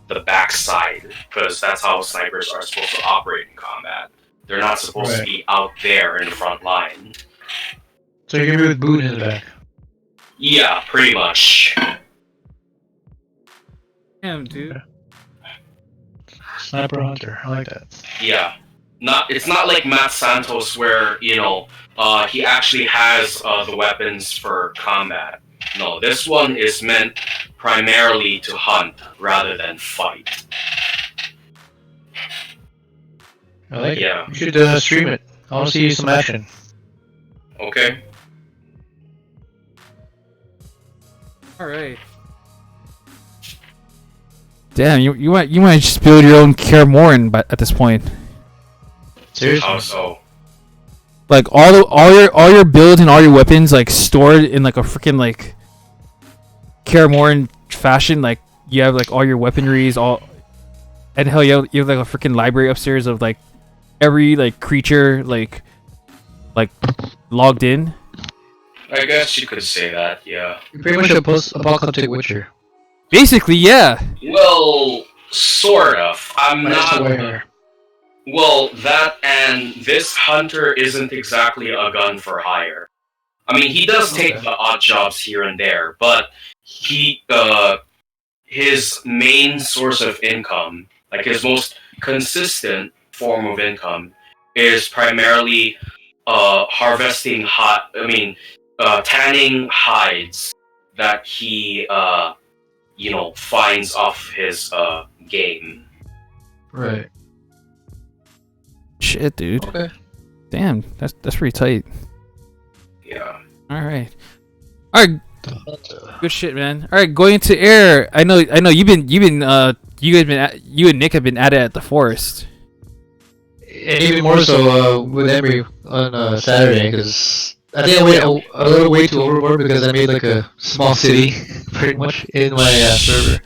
C: the backside, because that's how snipers are supposed to operate in combat. They're not supposed to be out there in the front line.
B: So you're gonna be with Boone in the back.
C: Yeah, pretty much.
A: Damn, dude.
B: Okay. Sniper hunter, I like that.
C: Yeah. It's not like Matt Santos where, he actually has the weapons for combat. No, this one is meant primarily to hunt rather than fight.
B: I like it.
C: Yeah.
B: You should stream it. I want to see some action.
C: Okay.
A: Alright. Damn, you might just build your own Kaer Morhen, but at this point,
B: Seriously?
C: How so?
A: like all your builds and all your weapons like stored in like a freaking like Kaer Morhen fashion. Like you have like all your weaponries, all, and hell, you have like a freaking library upstairs of like every like creature like logged in.
C: I guess you could say that, yeah.
B: You're pretty much a post-apocalyptic Witcher.
A: Basically, yeah.
C: Well, sort of. I'm
B: Minus the
C: not.
B: white hair.
C: Well, that and this hunter isn't exactly a gun for hire. I mean, he does take the odd jobs here and there, but his main source of income, like his most consistent form of income, is primarily harvesting tanning hides that he finds off his game.
B: Right.
A: Shit, dude.
B: Okay.
A: Damn, that's pretty tight.
C: Yeah.
A: All right. Good shit, man. All right, going into air. I know. You and Nick have been at it at the forest.
B: And even more so with Emery on Saturday, because I think I went a little way too overboard because I made like a small city, pretty much, in my server.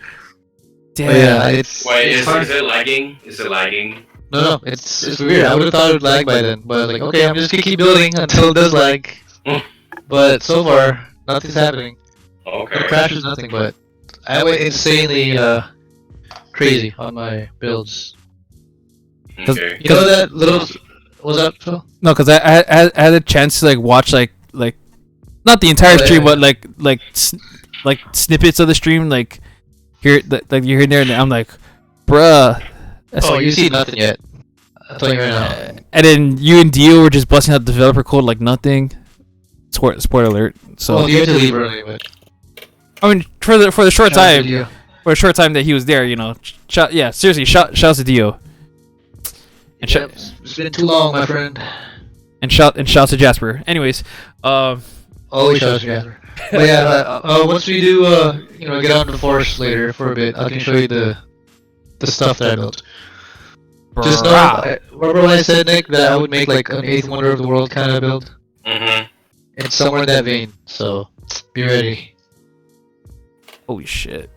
A: Damn.
B: But yeah, it's
C: Wait,
B: hard.
C: is it lagging? Is it lagging?
B: No, it's weird. I would have thought it would lag by then, but like, okay, I'm just gonna keep building until it does lag. But so far, nothing's happening.
C: Okay.
B: No crashes, nothing. But I went insanely crazy on my builds.
C: Okay.
B: You know that little? What's up, Phil?
A: No, because I had a chance to like watch like not the entire stream, but like snippets of the stream, like here like you're here and there, and I'm like, bruh. That's
B: You see nothing yet. I'll tell you right now.
A: And then you and Dio were just busting out developer code like nothing. Spoiler alert. So
B: Well, you have to leave early, but
A: I mean, for the short
B: shout out to
A: time,
B: you.
A: that he was there, you know, seriously, shout out to Dio. And
B: Yep, it's been too long, my friend.
A: and shout to Jasper. Anyways,
B: Always shout out to Jasper. But yeah, once we do, get out in the forest later for a bit, I can show you the stuff that I built. Just know, remember when I said, Nick, that I would make like an eighth wonder of the world kind of build?
C: Mm-hmm.
B: It's somewhere in that vein, so be ready.
A: holy shit.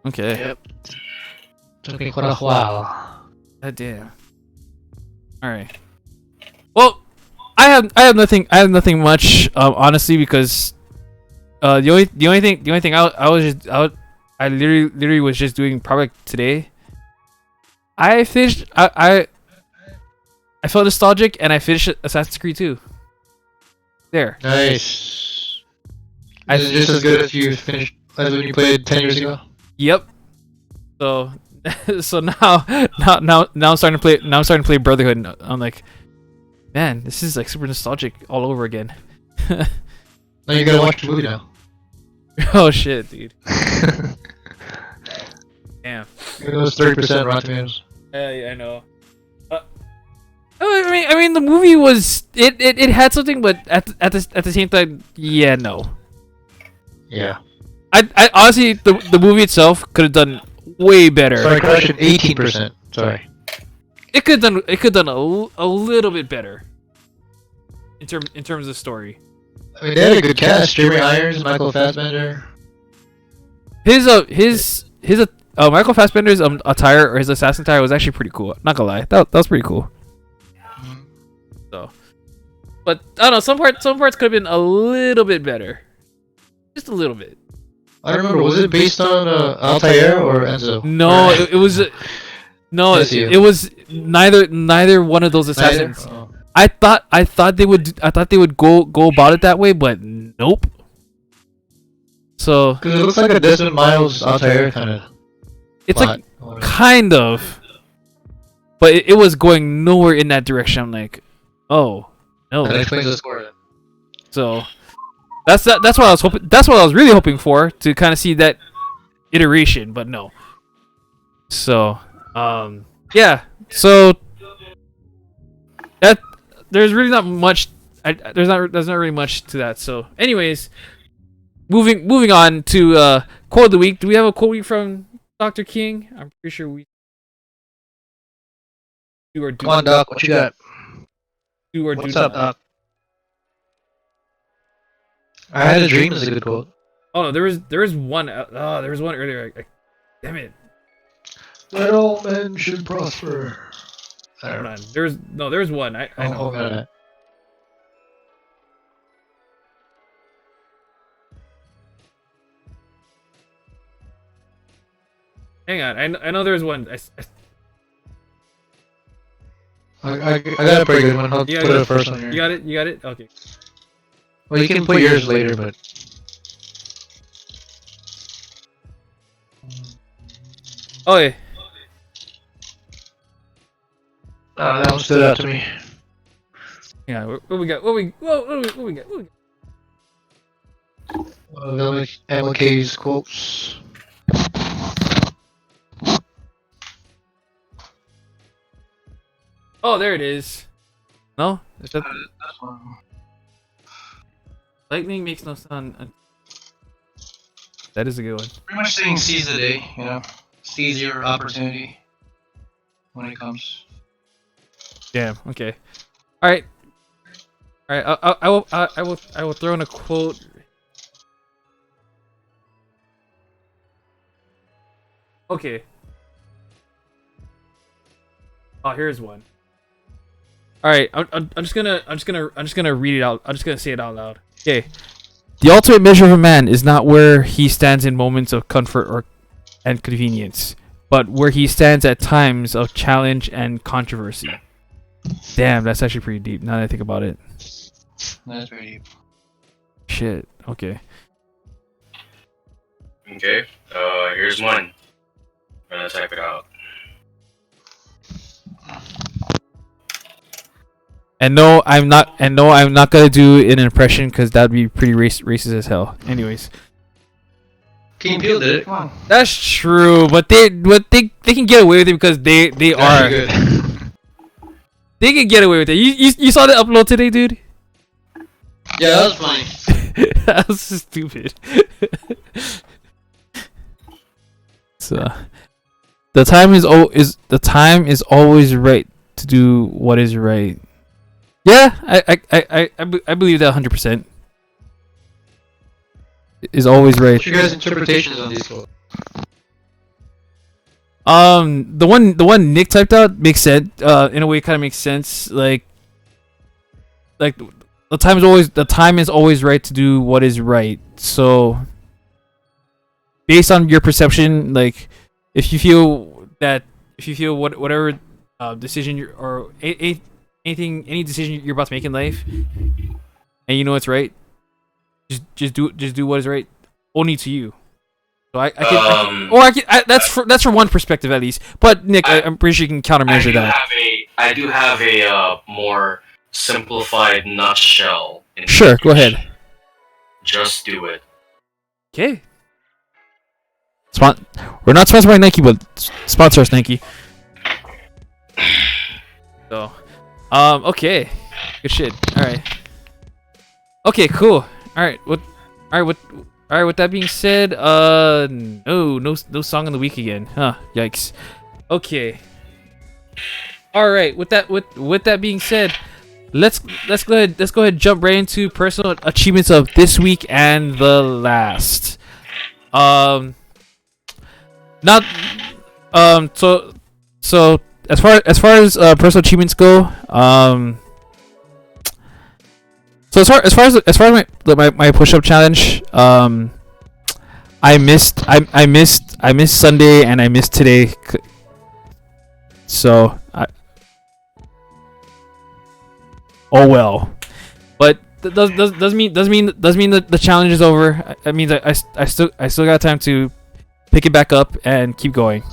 A: Okay.
B: Yep. Took me quite a while.
A: God damn. All right. Well, I have nothing much, honestly, because the only thing I literally was just doing probably today. I finished. I felt nostalgic, and I finished Assassin's Creed 2. There.
B: Nice. Is it just as good as you finished as when you played 10 years ago?
A: Yep. So, so now I'm starting to play. Now I'm starting to play Brotherhood. And I'm like, man, this is like super nostalgic all over again.
B: Now you gotta watch the movie now.
A: Oh shit, dude. Damn.
B: It was 30% Rotten Tomatoes.
A: Yeah, I know. I mean, the movie was it had something, but at the same time, yeah, no.
B: Yeah.
A: I honestly, the movie itself could have done way better.
B: Sorry, correction, 18%. Sorry.
A: It could have done a little bit better. In terms of story.
B: I mean, they had a good cast. Jeremy Irons, Michael Fassbender.
A: Michael Fassbender's attire, or his assassin attire, was actually pretty cool. Not gonna lie, that was pretty cool. So, but I don't know. Some parts could have been a little bit better, just a little bit.
B: I don't remember. Was it based on Altair or Enzo?
A: No, it was. No, it was neither one of those assassins.
B: Oh.
A: I thought they would go about it that way, but nope. So
B: Because it looks like a Desmond Miles Altair kind of.
A: it's like kind of, but it was going nowhere in that direction. I'm like, oh no.
B: That explains the score.
A: So that's what I was hoping. That's what I was really hoping for, to kind of see that iteration, but no. So yeah. So that there's really not much. There's not really much to that. So anyways, moving on to quote of the week. Do we have a quote week from Dr. King. I'm pretty sure we do or do.
B: Come on, Doc. What you got?
A: Do or
B: What's
A: do
B: up,
A: not.
B: Doc? I had a dream is a good quote.
A: Oh no, there was one. There was one earlier. Damn it.
B: Let all men should prosper.
A: Hold on. There's one. I know.
B: Hold on.
A: Hang on. I know there's one.
B: I got a pretty good one. I'll
A: You
B: put it first on here.
A: You got it? You got it? Okay.
B: Well, you can put yours later, but...
A: Oh yeah.
B: that one stood out to me.
A: Yeah. What we got? What we got? What we got?
B: MLK's quotes.
A: Oh, there it is. No? Is that... Lightning makes no sound. That is a good one.
B: Pretty much saying seize the day, you know? Seize your opportunity when it comes.
A: Damn. Okay. All right. All right. I will throw in a quote. Okay. Oh, here's one. All right. I'm just gonna read it out. I'm just gonna say it out loud. Okay. The ultimate measure of a man is not where he stands in moments of comfort and convenience, but where he stands at times of challenge and controversy. Damn, that's actually pretty deep now that I think about it.
B: That's very deep.
A: Shit. Okay.
C: Okay. Here's one. I'm gonna type it out.
A: And no, I'm not gonna do an impression because that'd be pretty racist as hell. Anyways.
B: King Peel did it. Come on.
A: That's true, but they can get away with it because they are
B: good.
A: They can get away with it. You saw the upload today, dude?
B: Yeah, that was funny.
A: That was so stupid. So the time is always right to do what is right. Yeah, I believe that 100%. Is always right.
B: What's your guys' interpretations on these quotes?
A: The one Nick typed out makes sense. In a way, kind of makes sense. Like the time is always right to do what is right. So, based on your perception, like if you feel whatever decision any decision you're about to make in life, and you know it's right, just do what is right, only to you. So that's from one perspective at least. But Nick, I'm pretty sure you can countermeasure that.
C: I do have a more simplified nutshell.
A: Sure, go ahead.
C: Just do it.
A: Okay. We're not sponsored by Nike, but sponsor us, Nike. So, okay, good shit. All right. Okay, cool. All right. With that being said, no song of the week again. Huh? Yikes. Okay. All right. With that being said, let's go ahead jump right into personal achievements of this week and the last. So as far as personal achievements go, so as far as my push-up challenge, I missed Sunday and I missed today. So oh well. But doesn't mean that the challenge is over. I mean I still got time to pick it back up and keep going.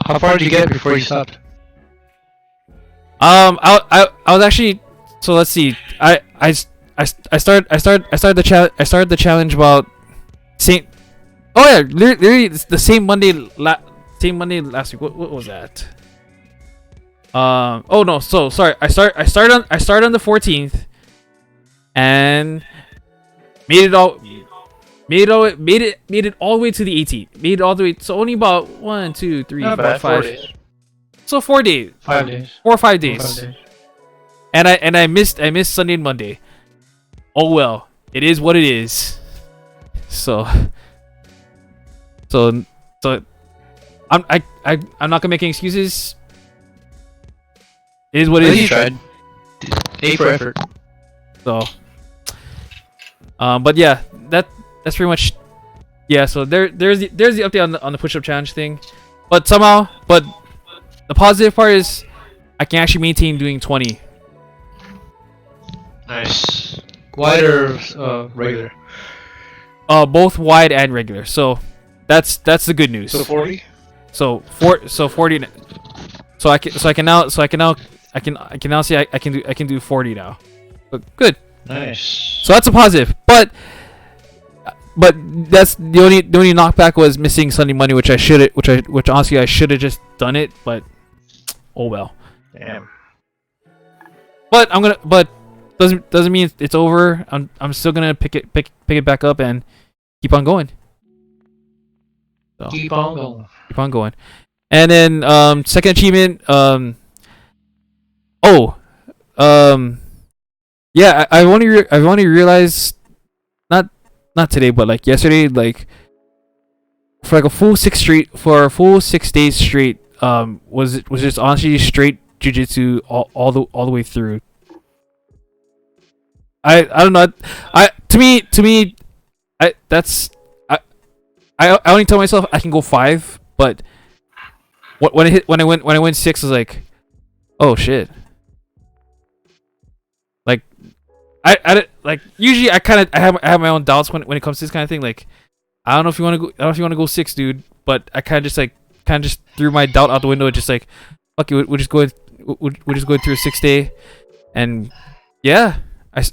B: How far did you get before you stopped?
A: I was actually, so let's see. I started the challenge about same. Oh yeah, literally it's the same Monday last week. What was that? Oh no, so sorry. I started on the 14th and made it all Made it all the way to the 18th. Made it all the way. So only about 1, 2, 3,
B: Not
A: 4,
B: bad.
A: 5.
B: 4 days.
A: So 4 days.
B: 5 days.
A: 4 or 5
B: 4 or
A: days.
B: 5 days.
A: And I missed Sunday and Monday. Oh well, it is what it is. So I'm not gonna make any excuses. It is what it
B: At
A: is.
B: least you tried. A for effort.
A: So, but yeah, that's pretty much. Yeah, so there's the update on the push-up challenge thing, but the positive part is I can actually maintain doing 20.
B: Nice. Wide or regular?
A: Both wide and regular. So that's the good news.
B: So 40.
A: So 40. So I can now say I can do 40 now. But good.
B: Nice.
A: So that's a positive. But that's the only knockback was missing Sunday Monday, which honestly I should have just done it, but oh well.
B: Damn.
A: But doesn't mean it's over. I'm still gonna pick it back up and keep on going. So,
B: Keep on going.
A: keep on going. And then second achievement, yeah, I've only realized not today, but like yesterday, like for like a full 6 days straight, was just honestly straight jujitsu all the way through. I don't know. To me, I only tell myself I can go 5, but when I went 6, I was like, oh shit. Like I like usually I have my own doubts when it comes to this kind of thing. Like I don't know if you want to go 6, dude, but I kind of just threw my doubt out the window and just like, fuck it, we'll just go through a 6-day, and yeah. I'm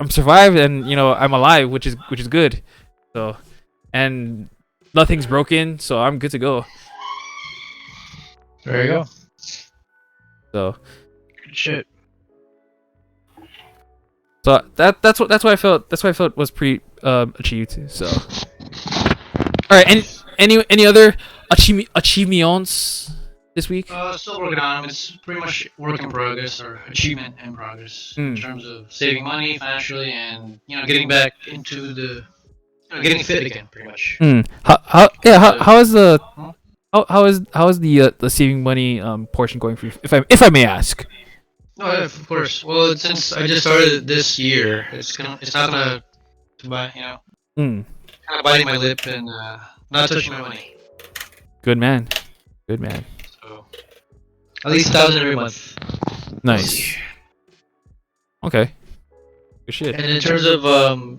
A: survived, and I'm alive, which is good. So, and nothing's broken, so I'm good to go.
B: There you go.
A: So,
B: Good shit.
A: so that's what I felt. That's what I felt was pretty achieved. So, all right. Any other achievements this week?
B: Still working on them. It's pretty much work in progress or achievement in progress in terms of saving money financially and getting back into the getting fit again, pretty much.
A: How is the saving money portion going for you, if I may ask?
B: No, yeah, of course. Well, since I just started this year, it's not gonna buy kind of biting my lip and not touching my money.
A: Good man.
B: So at least 1,000 every month.
A: Nice. Okay. Good shit.
B: And in terms of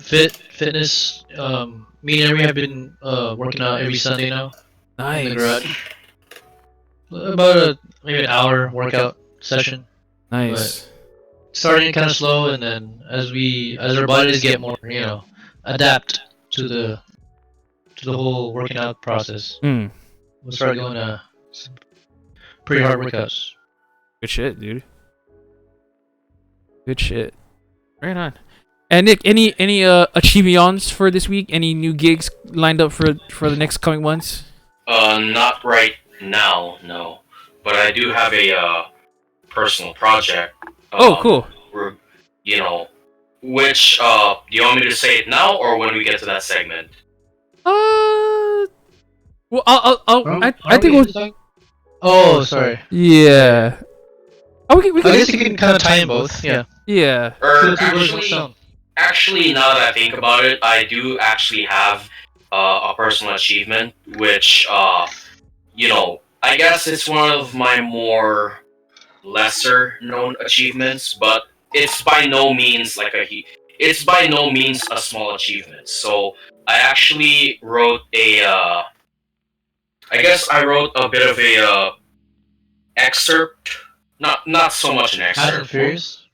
B: fitness, me and Emery have been working out every Sunday now in the
A: Nice.
B: garage. About maybe an hour workout session.
A: Nice.
B: Starting kind of slow, and then as our bodies get more, adapt to the whole working out process, we'll start going some pretty hard workouts.
A: Good shit, dude. Good shit. Right on. And Nick, any achievements for this week? Any new gigs lined up for the next coming months?
C: Not right now, no. But I do have a personal project.
A: Oh, cool.
C: Which do you want me to say it now or when we get to that segment?
A: Well, I think we'll.
B: Oh, sorry.
A: Yeah. Oh, we
B: I guess you can kind of tie in both. Yeah.
A: Yeah.
C: Actually, now that I think about it, I do actually have a personal achievement, which I guess it's one of my more lesser known achievements, but it's by no means a small achievement. So I actually wrote I wrote a bit of a excerpt, not so much an excerpt,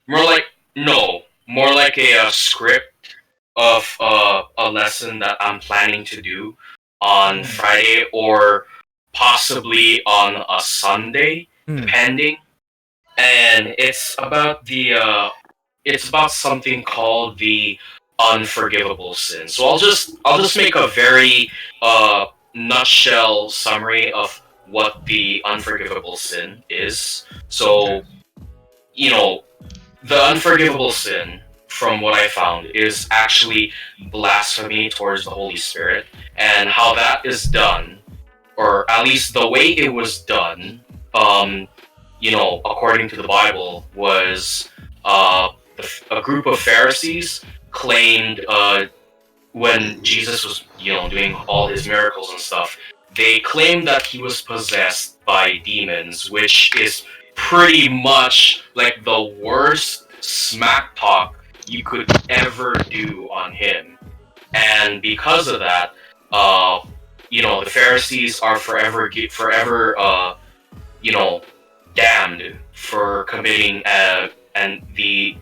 C: more like a script of a lesson that I'm planning to do on Friday or possibly on a Sunday, depending. And it's about something called the unforgivable sin. So I'll just make a very nutshell summary of what the unforgivable sin is. So, you know, the unforgivable sin, from what I found, is actually blasphemy towards the Holy Spirit, and how that is done, or at least the way it was done, you know, according to the Bible, was a group of Pharisees claimed when Jesus was, you know, doing all his miracles and stuff, they claimed that he was possessed by demons, which is pretty much like the worst smack talk you could ever do on him. And because of that, you know, the Pharisees are forever, you know, damned for committing and the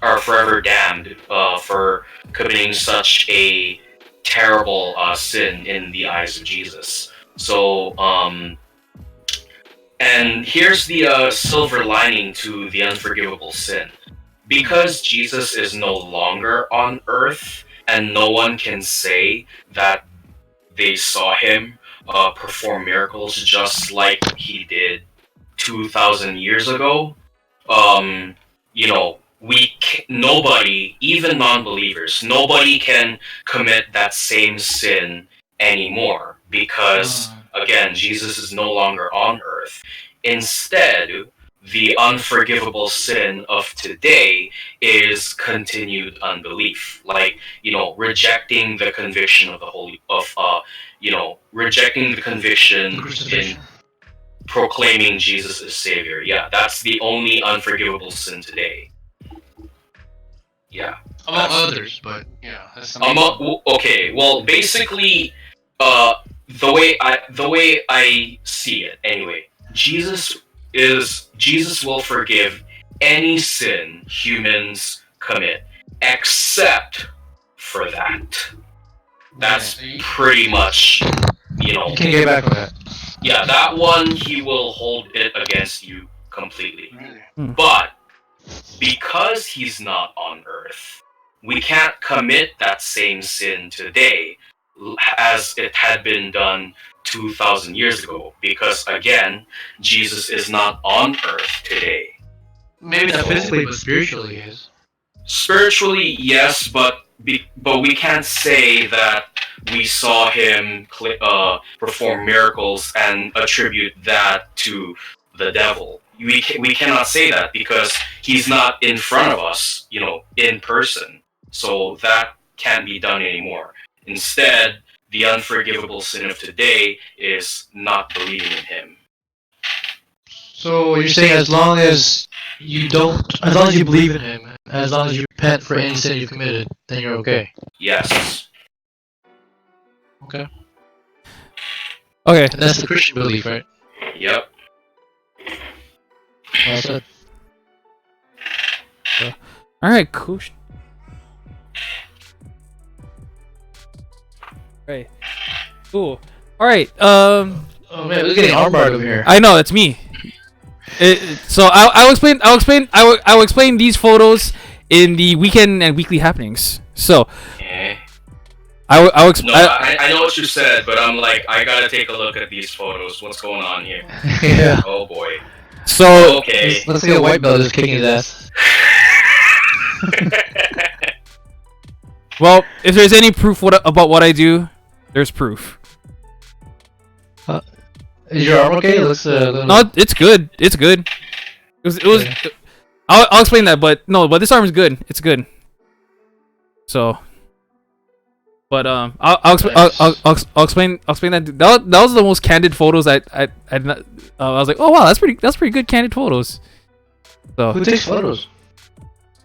C: are forever damned for committing such a terrible sin in the eyes of Jesus. So, and here's the silver lining to the unforgivable sin. Because Jesus is no longer on earth, and no one can say that they saw him perform miracles just like he did 2,000 years ago, you know, nobody, even non-believers, nobody can commit that same sin anymore because, again, Jesus is no longer on earth. Instead, the unforgivable sin of today is continued unbelief, like, you know, rejecting the conviction of the you know, rejecting the conviction in proclaiming Jesus as Savior. Yeah, that's the only unforgivable sin today. Yeah.
B: Among others, but yeah.
C: Okay, well, basically, the way I see it, anyway, Jesus will forgive any sin humans commit, except for that. That's pretty much, you know.
B: You can't get back on that.
C: Yeah, that one he will hold it against you completely. But because he's not on earth, we can't commit that same sin today as it had been done 2,000 years ago, because again, Jesus is not on earth today.
B: Maybe not physically, but spiritually he is.
C: Spiritually, yes, but we can't say that we saw him perform miracles and attribute that to the devil. We cannot say that because he's not in front of us, you know, in person. So that can't be done anymore. Instead, the unforgivable sin of today is not believing in him.
B: So you're saying as long as you believe in him, as long as you repent for any sin you committed, then you're okay.
C: Yes.
B: Okay.
A: Okay.
B: And that's the Christian belief, right?
C: Yep.
B: Well said.
A: All right. Cool. Right. Cool. All right.
B: Oh man, we're getting armbarred over here.
A: I know it's me. So I'll explain these photos in the weekend and weekly happenings. So
C: I know what you said, but I'm like, I gotta take a look at these photos. What's going on here?
B: Yeah.
C: Oh boy.
A: So
C: okay.
B: Let's see a white belt just kicking his ass.
A: Well, if there's any proof about what I do, there's proof.
B: Is your arm okay? It looks a little...
A: No, it's good. It's good. It was. I'll explain that, but this arm is good. It's good. So, but I'll explain that. That was the most candid photos I was like, oh wow, that's pretty good candid photos. So
B: who takes photos?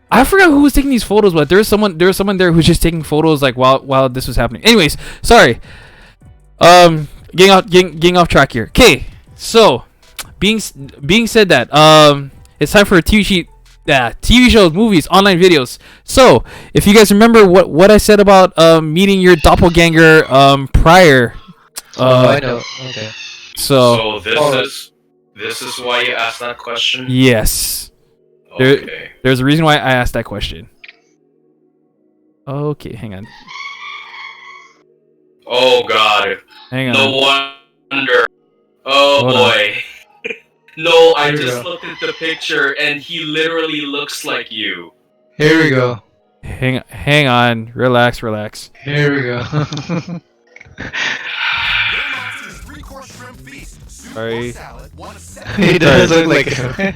A: I forgot who was taking these photos, but there was someone there who's just taking photos like while this was happening. Anyways, sorry. Getting off track here. Okay, so being said that, it's time for a TV shows, movies, online videos. So if you guys remember what I said about meeting your doppelganger prior.
B: I know. Okay.
A: So
C: this is why you asked that question?
A: Yes.
C: Okay.
A: There's a reason why I asked that question. Okay, hang on.
C: Oh god.
A: Hang on.
C: No wonder. Oh
A: Hold
C: boy. No, I
B: Here we
C: just
B: go.
C: looked at the picture and he literally looks like you.
B: Here we go.
A: Hang on. Relax.
B: Here we go.
A: Sorry.
B: He does look like him.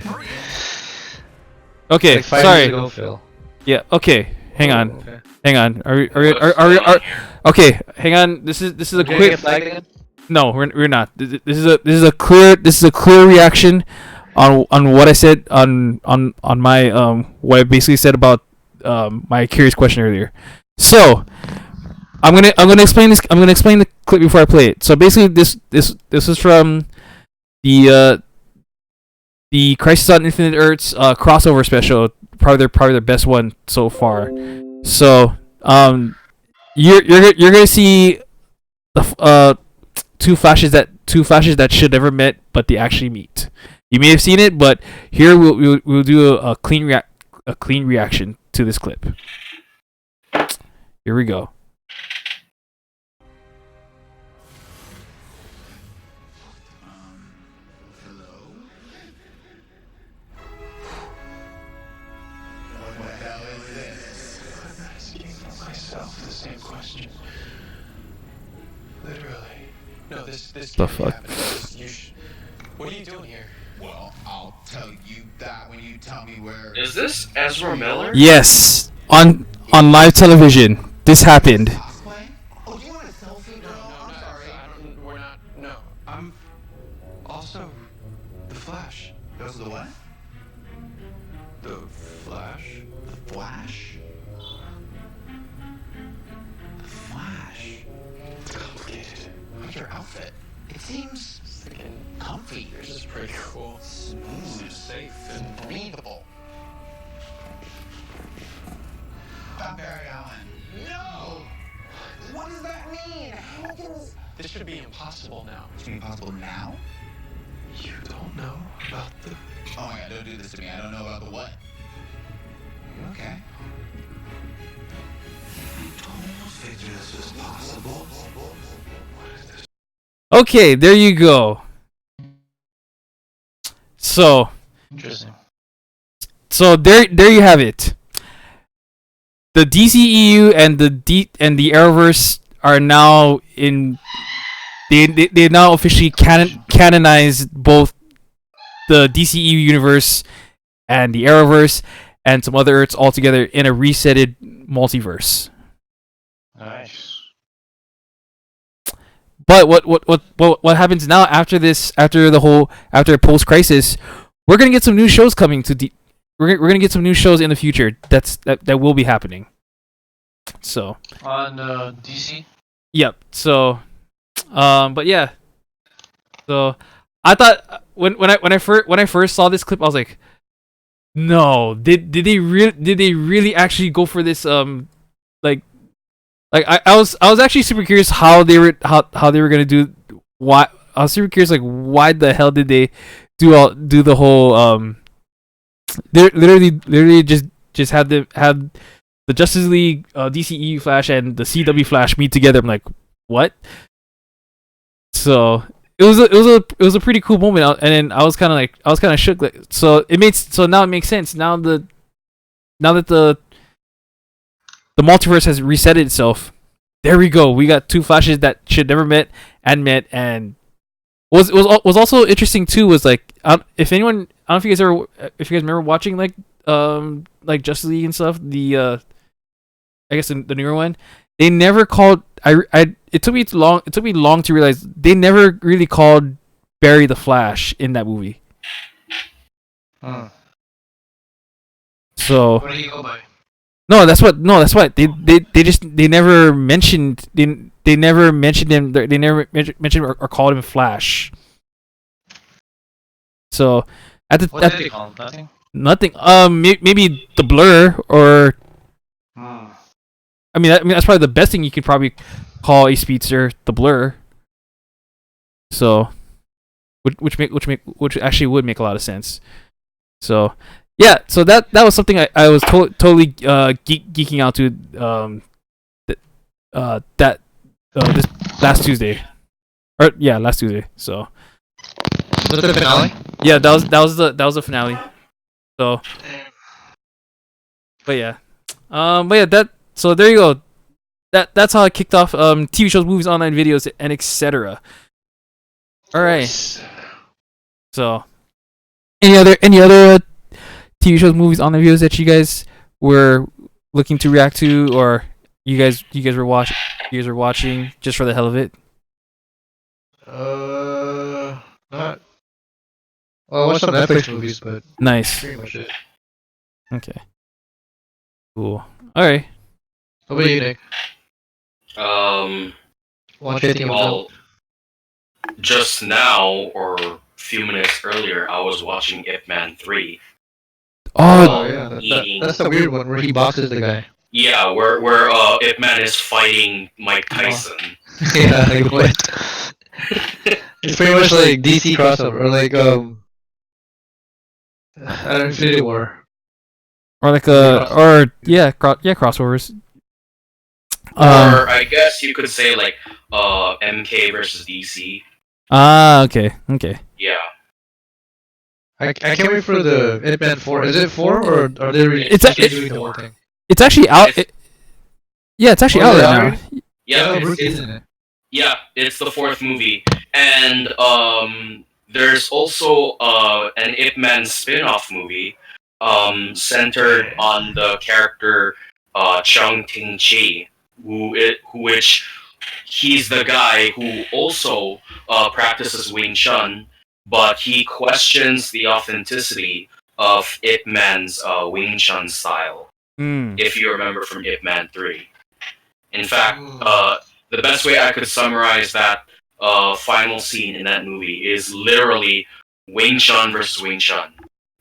A: Okay,
B: Like 5 years
A: sorry.
B: ago, Phil.
A: Yeah. Okay. Hang on.
B: Okay.
A: Hang on. Are we?
C: What's going on here?
A: Okay. Hang on. This is a
B: We're gonna
A: quick.
B: get flagged again?
A: No, we're not. This is a clear reaction on what I said on my what I basically said about my curious question earlier. So I'm gonna explain this. I'm gonna explain the clip before I play it. So basically, this is from the Crisis on Infinite Earths crossover special. Probably their best one so far. So you're gonna see the two flashes that should never met, but they actually meet. You may have seen it, but here we'll do a clean reaction to this clip. Here we go.
D: Myself the same question. Literally. No, this
A: The
D: can't be
A: fuck?
D: happening. What are you doing here?
E: Well, I'll tell you that when you tell me where.
C: Is this Ezra Miller?
A: Yes, on live television, this happened.
E: Cosplay? Oh, do you want a selfie, girl? I'm sorry.
D: We're not. No. I'm also the Flash.
E: Those are the what?
D: The Flash?
E: The Flash? The Flash?
D: It's complicated.
E: What's your outfit? It seems
D: Freaking
E: comfy.
D: yours is pretty cool.
E: Smooth.
D: Safe and
E: Breathable. I'm Barry Allen. No! What does that mean? How can
D: this should be impossible now.
E: this be possible now?
D: You don't know about the.
E: Oh my god, don't do this to me. I don't know about the what. You okay? I don't figure this was possible.
A: Okay, there you go. So
B: Interesting.
A: there you have it. The DCEU and the Arrowverse are now in. They now officially canonized both the DCEU universe and the Arrowverse and some other Earths all together in a resetted multiverse.
B: Nice.
A: But what happens now after this? After post crisis, we're gonna get some new shows coming to. We're gonna get some new shows in the future. That will be happening. So.
B: On DC?
A: Yep. So. But yeah. So, I thought when I first saw this clip, I was like, no, did they really actually go for this? I was actually super curious how they were gonna do. Why I was super curious, like, why the hell did they do the whole they literally just had the Justice League DCEU Flash and the CW Flash meet together. I'm like, what? So it was a pretty cool moment, and then I was kind of shook. Like, so now it makes sense now that the multiverse has reset itself. There we go. We got two Flashes that should never met, and was also interesting too. Was like, if anyone, I don't know if you guys remember watching like Justice League and stuff. The I guess the newer one. They never called. It took me long. It took me long to realize they never really called Barry the Flash in that movie. So.
B: What do you go by?
A: No, that's what they never mentioned they never mentioned him. They never mentioned or called him Flash. So
B: What did they call him? Nothing?
A: nothing. Maybe the Blur, or I mean that's probably the best thing you could probably call a speedster, the Blur. So which actually would make a lot of sense. So yeah, so that was something I was totally geeking out to this last Tuesday, or yeah, last Tuesday. So
B: Was it the finale?
A: yeah, that was the finale. So, but yeah, that so there you go. That's how I kicked off TV shows, movies, online videos, and etc. All right. So, any other TV shows, movies, online videos that you guys were looking to react to, or you guys were watching just for the hell of it?
B: Not. Well, I watched some Netflix movies, but
A: Nice.
B: pretty much it.
A: Okay. Cool. All right.
B: What about you, Nick? Watch anything about?
C: Well, just now or a few minutes earlier, I was watching Ip Man 3.
A: Oh,
B: Yeah, that's the weird one where he boxes the guy.
C: Yeah, where Ip Man is fighting Mike Tyson.
B: Yeah, like what? It's pretty much like DC crossover, or like I don't know, Infinity War.
A: or like crossovers.
C: Or I guess you could say like MK versus DC.
A: Okay.
C: Yeah.
B: I can't wait for the Ip Man 4. Is it 4 or are they
A: It's
B: doing the whole thing?
A: It's actually out. It's actually out
B: is it
A: right
B: out
A: now.
B: already?
C: Yeah,
B: Bruce is in it.
C: yeah, it's the fourth movie. And there's also an Ip Man spin-off movie centered on the character Chung Ting Chi, which he's the guy who also practices Wing Chun, but he questions the authenticity of Ip Man's Wing Chun style. If you remember from Ip Man 3. In fact, the best way I could summarize that final scene in that movie is literally Wing Chun versus Wing Chun.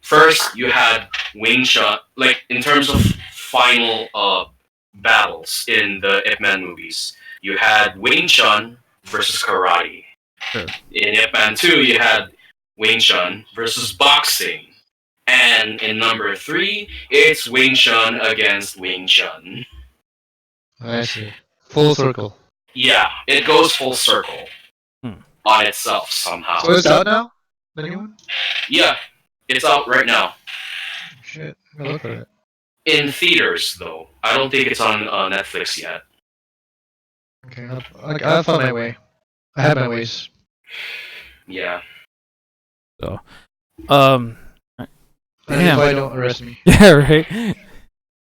C: First, you had Wing Chun, like in terms of final battles in the Ip Man movies, you had Wing Chun versus karate.
A: Sure.
C: In Ip Man 2, you had Wing Chun versus boxing. And in number 3, it's Wing Chun against Wing Chun.
B: I see. Full circle.
C: Yeah, it goes full circle on itself somehow.
B: So it's out now? The new one?
C: Yeah, it's out right now.
B: Shit, I'm gonna look for it.
C: In theaters, though. I don't think it's on Netflix yet.
B: Okay, I'll find my way. I have my ways.
C: Yeah.
A: So,
B: And
A: damn.
B: if I don't, arrest me.
A: Yeah, right.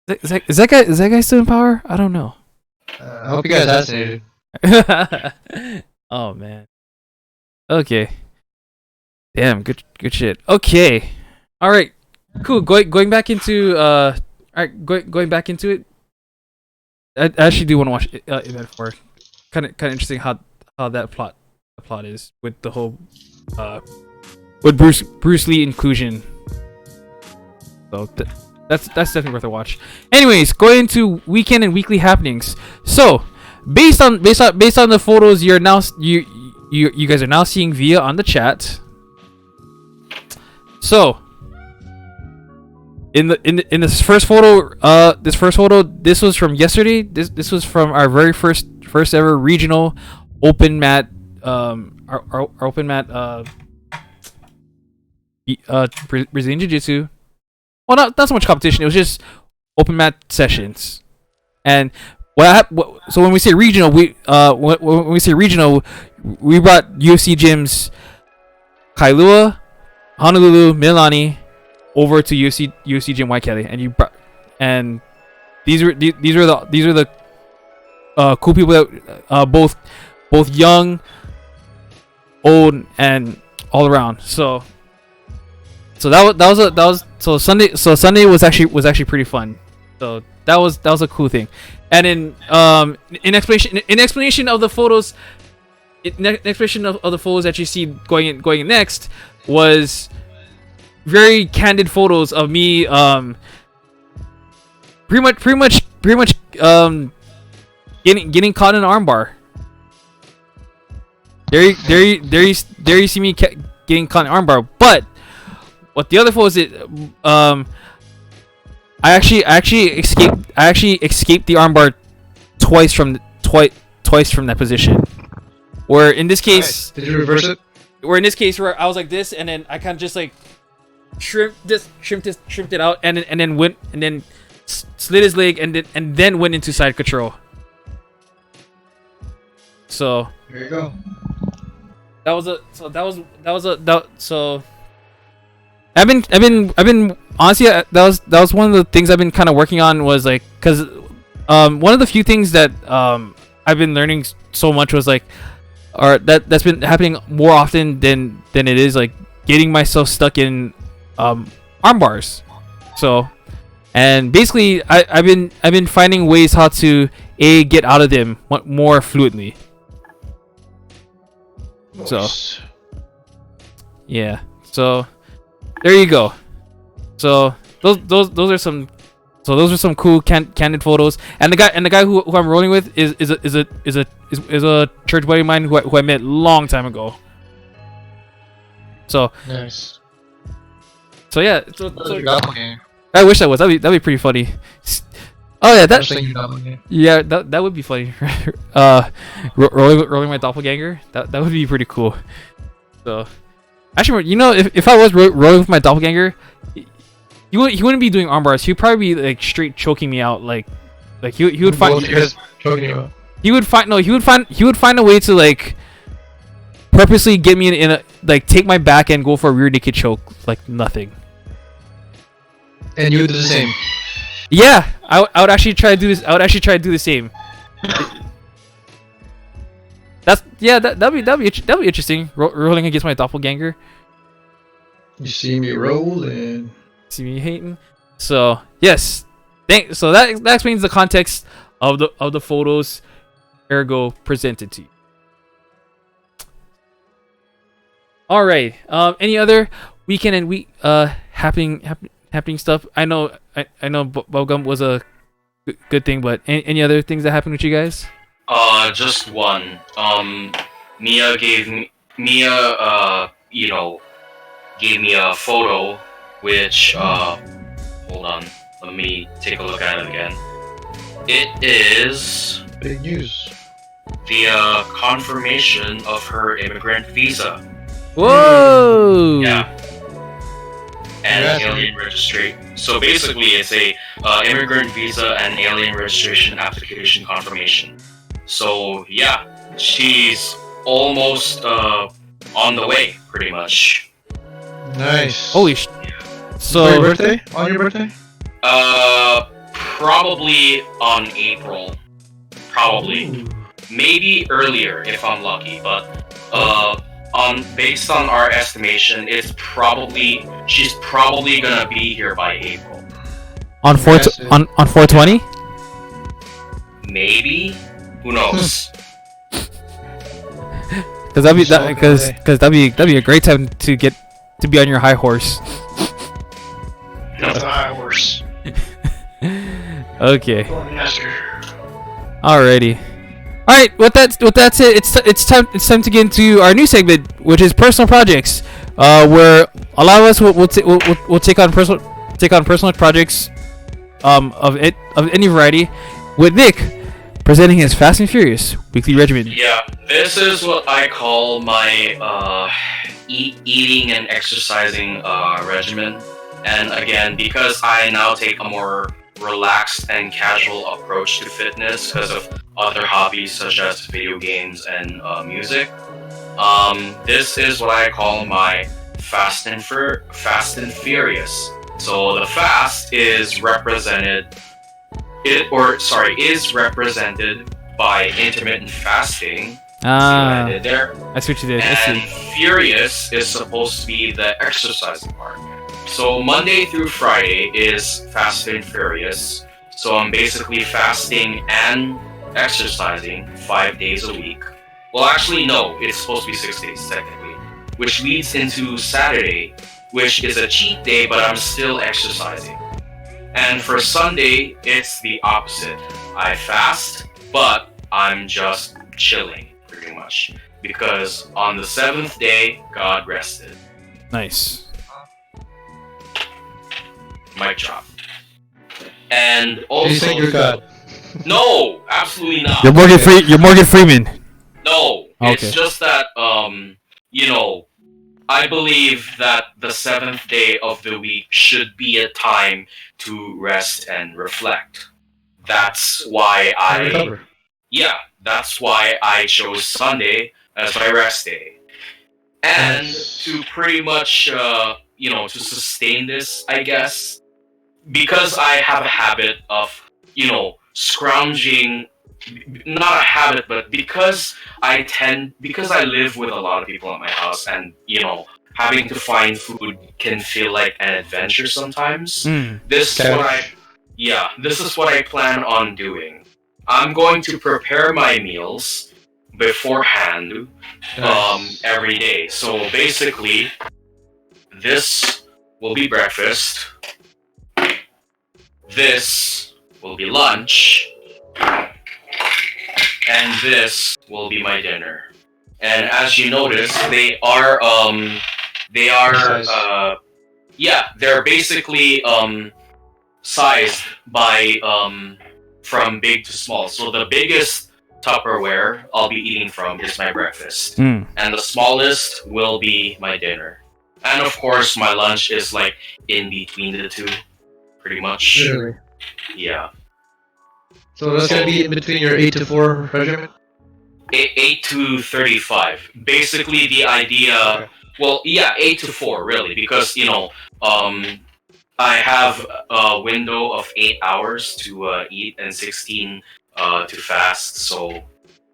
A: Is that guy still in power? I don't know.
B: I hope you guys assassinated.
A: Oh man. Okay. Damn. Good shit. Okay. All right. Cool. Going back into all right. Going back into it. I actually do want to watch Event 4. Kind of interesting how that plot is with the whole with Bruce Lee inclusion. So that's definitely worth a watch. Anyways, going into weekend and weekly happenings. So based on the photos you guys are now seeing via on the chat. So in this first photo, this was from yesterday. This was from our very first ever regional open mat our open mat Brazilian Jiu-Jitsu. Well, not so much competition. It was just open mat sessions. And so when we say regional, we brought UFC gyms Kailua, Honolulu, Mililani over to UFC gym Waikele, and these are the cool people that both young, old, and all around. So Sunday was actually pretty fun. So that was a cool thing. And in explanation of the photos, that you see going next was very candid photos of me pretty much getting caught in an armbar. There you see me getting caught in an armbar, but What the other photos did, I actually escaped the armbar twice from that position. Where in this case,
B: Did you reverse it?
A: Where I was like this, and then I kind of just like shrimped it out, and then slid his leg, and then went into side control. So
B: There you go.
A: so I've been honestly, that was one of the things I've been kind of working on, was like, cause one of the few things that I've been learning so much was like, or that's been happening more often than it is, like getting myself stuck in arm bars. So, and basically I've been finding ways how to get out of them more fluently. So
B: Nice.
A: yeah, so there you go. So those are some cool candid photos. And the guy who I'm rolling with is a church buddy of mine who I met long time ago. So
B: Nice.
A: yeah,
B: That's your doppelganger.
A: I wish that was, that'd be pretty funny. Oh yeah,
B: I was thinking your doppelganger.
A: yeah, that would be funny. Rolling my doppelganger, that would be pretty cool. So actually, you know, if I was rolling with my doppelganger, he wouldn't be doing arm bars. He'd probably be like straight choking me out. Like he would find
B: Both of you guys choking you out.
A: he would find a way to like purposely get me in a, like, take my back and go for a rear naked choke like nothing.
B: And you would do the same.
A: Yeah, I would actually try to do this. I would actually try to do the same. That'd be interesting. Rolling against my doppelganger.
B: You see me rolling.
A: See me hating. So yes, so that explains the context of the photos Ergo presented to you. All right. Any other weekend and week happening stuff? I know Bubblegum was a good thing, but any other things that happened with you guys?
C: Just one. Mia gave me a photo, which hold on, let me take a look at it again. It is
B: Big news.
C: the confirmation of her immigrant visa.
A: Whoa!
C: Yeah. And
B: Yes.
C: alien registration. So basically, it's a immigrant visa and alien registration application confirmation. So yeah, she's almost on the way, pretty much.
B: Nice.
A: Holy
B: For
A: So
B: your birthday? On your birthday?
C: Probably on April. Probably. Maybe earlier if I'm lucky, but based on our estimation, she's probably gonna be here by April.
A: on 420?
C: Maybe? Who knows?
A: Because that'd be
B: So
A: that'd be a great time to be on your high horse.
B: That's high horse.
A: Okay.
B: Ask her.
A: Alrighty. All right. With that said, it's time to get into our new segment, which is personal projects, where a lot of us will take on personal projects, of any variety, with Nick presenting his Fast and Furious weekly regimen.
C: Yeah, this is what I call my eating and exercising regimen. And again, because I now take a more relaxed and casual approach to fitness because of other hobbies such as video games and music, this is what I call my Fast and Furious. So the fast is represented by intermittent fasting. See what I did there?
A: That's what you did. I
C: And
A: see.
C: Furious is supposed to be the exercising part. So Monday through Friday is Fast and Furious. So I'm basically fasting and exercising 5 days a week. Well, actually, no, it's supposed to be 6 days technically, which leads into Saturday, which is a cheat day, but I'm still exercising. And for Sunday, it's the opposite. I fast, but I'm just chilling, pretty much. Because on the 7th day, God rested.
A: Nice.
C: Mic drop. And
B: Do
C: also,
B: you think you're God?
C: no, absolutely not.
A: You're Morgan Freeman.
C: No,
A: Okay.
C: it's just that you know, I believe that the seventh day of the week should be a time to rest and reflect. That's why
B: Recover.
C: that's why I chose Sunday as my rest day. And
B: Nice.
C: to pretty much, to sustain this, I guess, because I have a habit of, scrounging, not a habit, but because because I live with a lot of people at my house, and, having to find food can feel like an adventure sometimes. This is this is what I plan on doing. I'm going to prepare my meals beforehand,
B: Nice.
C: every day. So basically, this will be breakfast. This will be lunch, and this will be my dinner. And as you notice, they're basically sized by from big to small. So the biggest Tupperware I'll be eating from is my breakfast, and the smallest will be my dinner. And of course, my lunch is like in between the two, pretty much.
B: Really?
C: Yeah.
B: So that's gonna be in between your 8 to 4 regimen?
C: 8 to 35. Basically, the idea.
B: Okay.
C: Well, yeah, 8 to 4, really, because I have a window of 8 hours to eat and 16 to fast. So,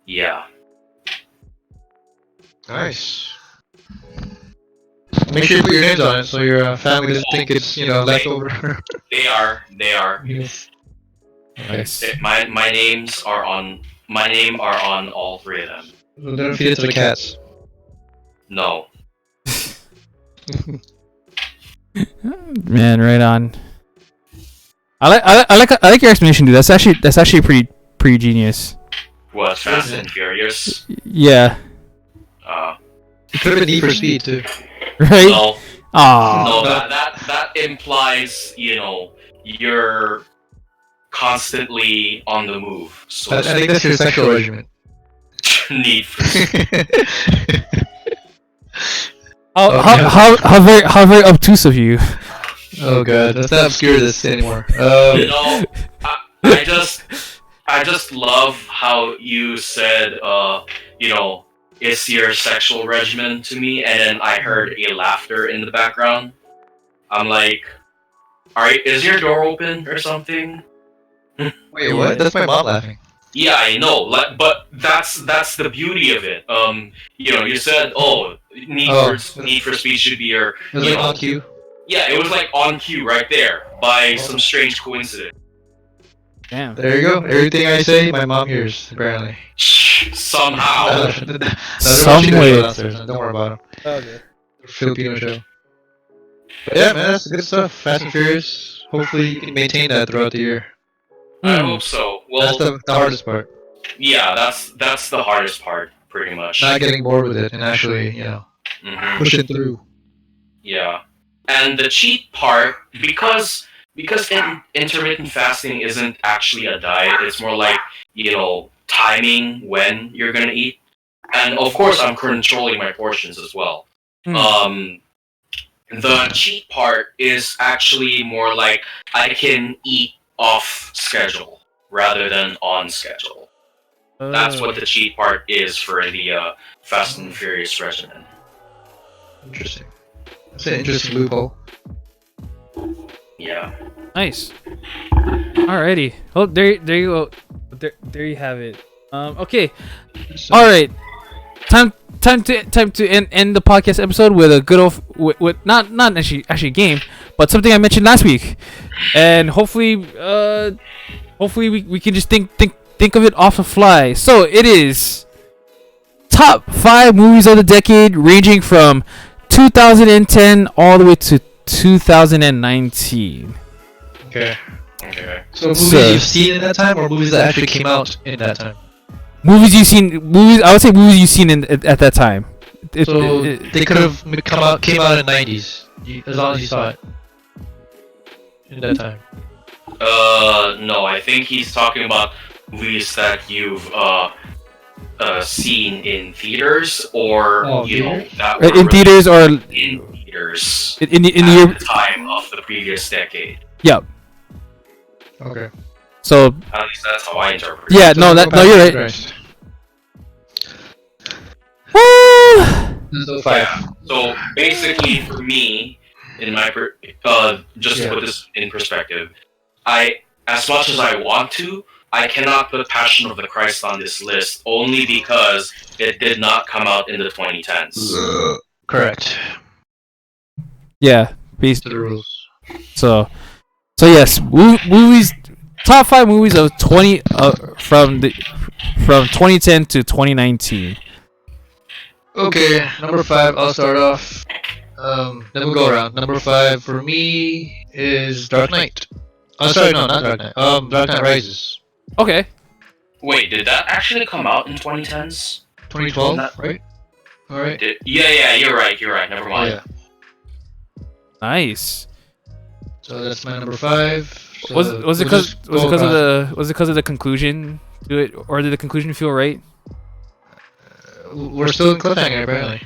C: yeah.
B: Nice. Make sure you put your names on it so your family doesn't think it's, leftover.
C: They are.
B: Yes. Nice.
C: My names are on. My name are on all three of them.
B: Well, don't feed it to the cats.
C: No.
A: Man, right on. I like your explanation, dude. That's actually pretty genius.
C: What, Fast and Furious?
A: Yeah.
B: It could have been Need for Speed too.
A: Right?
C: No.
A: Aww.
C: No, that implies, you're constantly on the move. So
B: I think that's your sexual regimen.
C: Need for Speed.
A: How very obtuse of you.
B: Oh god, let's not obscure this anymore.
C: I just love how you said, it's your sexual regimen to me, and then I heard a laughter in the background. I'm like, is your door open or something?
B: Wait, what? That's my mom laughing.
C: Yeah, I know, but that's the beauty of it. You said, Need for Speed should be your.
B: It was like on cue.
C: Yeah, it was like on cue right there by some strange coincidence.
A: Damn.
B: There you go. Everything I say, my mom hears, apparently.
C: Somehow.
A: Some way.
B: Don't worry about them.
A: Okay.
B: Filipino show. But yeah, man, that's good stuff. Fast and Furious. Hopefully you can maintain that throughout the year.
C: I hope so. Well,
B: That's the hardest part.
C: yeah, that's the hardest part, pretty much.
B: Not getting bored with it and actually,
C: Mhm.
B: push it through.
C: Yeah, and the cheat part, because intermittent fasting isn't actually a diet. It's more like timing when you're gonna eat, and of course I'm controlling my portions as well. The cheat part is actually more like I can eat off schedule rather than on schedule. That's what the cheat part is for the Fast and Furious regimen.
B: Interesting. That's an interesting loophole.
C: Yeah.
A: Nice. Alrighty. Oh, there you go. There you have it. Okay.
B: So,
A: All right. Time to end the podcast episode with a good old with not actually a game, but something I mentioned last week, and hopefully we can just think of it off the fly. So it is top 5 movies of the decade, ranging from 2010 all the way to 2019.
B: okay.
C: Okay.
B: So movies you've seen in that time, or movies that actually came out in that time?
A: Movies you've seen. I would say movies you've seen at that time.
B: So they could have came out in the 90s, as long as you saw it. in that time?
C: No, I think he's talking about movies that you've seen in theaters or that were
A: in theaters or
C: in theaters
A: in the
C: at
A: year.
C: the time of the previous decade.
A: Yep.
B: Okay.
A: So
C: At least that's how I interpret it.
A: yeah, no, you're right.
B: Christ.
C: Yeah. So basically, for me, in my just to put this in perspective, as much as I want to, I cannot put Passion of the Christ on this list only because it did not come out in the 2010s.
B: Correct.
A: Yeah.
B: To the rules.
A: So yes, movies. Top 5 movies of from 2010 to 2019.
B: Okay, number 5. I'll start off. Then we'll go around. Number 5 for me is Dark Knight. Oh, sorry, no, not Dark Knight. Dark Knight Rises.
A: Okay.
C: Wait, did that actually come out in 2010s?
B: 2012, right? All right.
C: Yeah, you're right. Never mind.
B: Yeah.
A: Nice.
B: So that's my number 5. So
A: Was it because of the conclusion to it, or did the conclusion feel right?
B: We're still in cliffhanger apparently.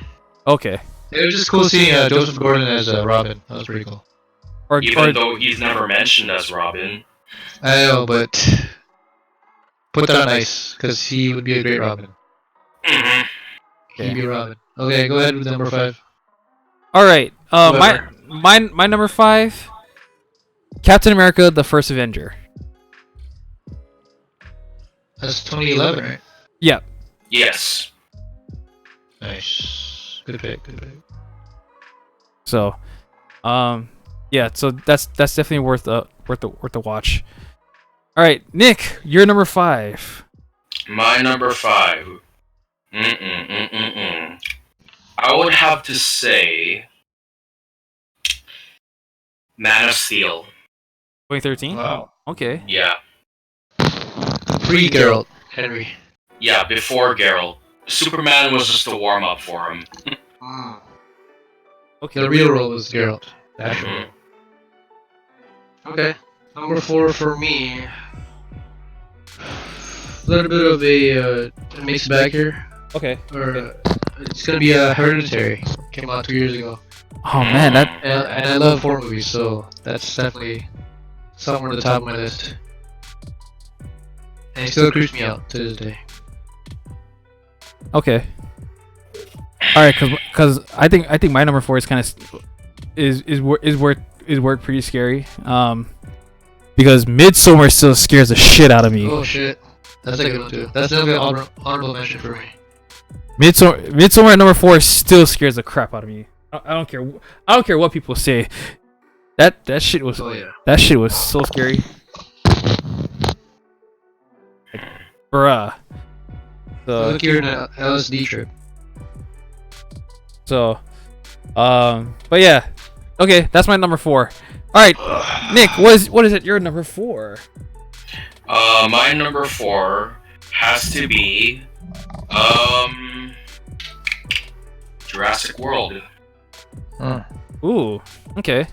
A: Okay.
B: It was just cool seeing Joseph Gordon as Robin. That was pretty cool.
C: Even though he's never mentioned as Robin.
B: I know, but put that on ice because he would be a great Robin.
C: Mm-hmm.
B: He'd be Robin. Okay, go ahead with number 5.
A: All right.
B: Whoever.
A: My number 5. Captain America: The First Avenger.
B: That's 2011, right?
A: Yeah.
C: Yes.
B: Nice. Good pick.
A: So, yeah. So that's definitely worth the watch. All right, Nick, you're number 5.
C: My number 5. I would have to say Man of Steel.
A: 2013.
B: Wow.
A: Okay.
C: Yeah.
B: Pre-Geralt, Henry.
C: Yeah, before Geralt. Superman was just a warm-up for him.
A: Okay.
B: The real role was Geralt. Actually.
C: Mhm.
B: Okay. Number 4 for me. A little bit of a mixed bag here.
A: Okay.
B: Or it's gonna be Hereditary. Came out 2 years ago.
A: Oh man, that
B: And I love horror movies, so that's definitely somewhere at the top of my list. And it still creeps me out to this day.
A: okay. All right, cause I think my number 4 is kind of is word pretty scary. Because Midsommar still scares the shit out of me.
B: Oh shit. That's a good one too. That's definitely an honorable mention for me.
A: Midsommar at number 4 still scares the crap out of me. I don't care. I don't care what people say. That shit was.
B: Oh yeah.
A: That shit was so scary. Like, bruh.
B: Look, you're in an LSD trip.
A: But yeah. Okay, that's my number 4. All right, Nick, what is it? Your number 4.
C: My number 4 has to be Jurassic World.
A: Ooh, okay.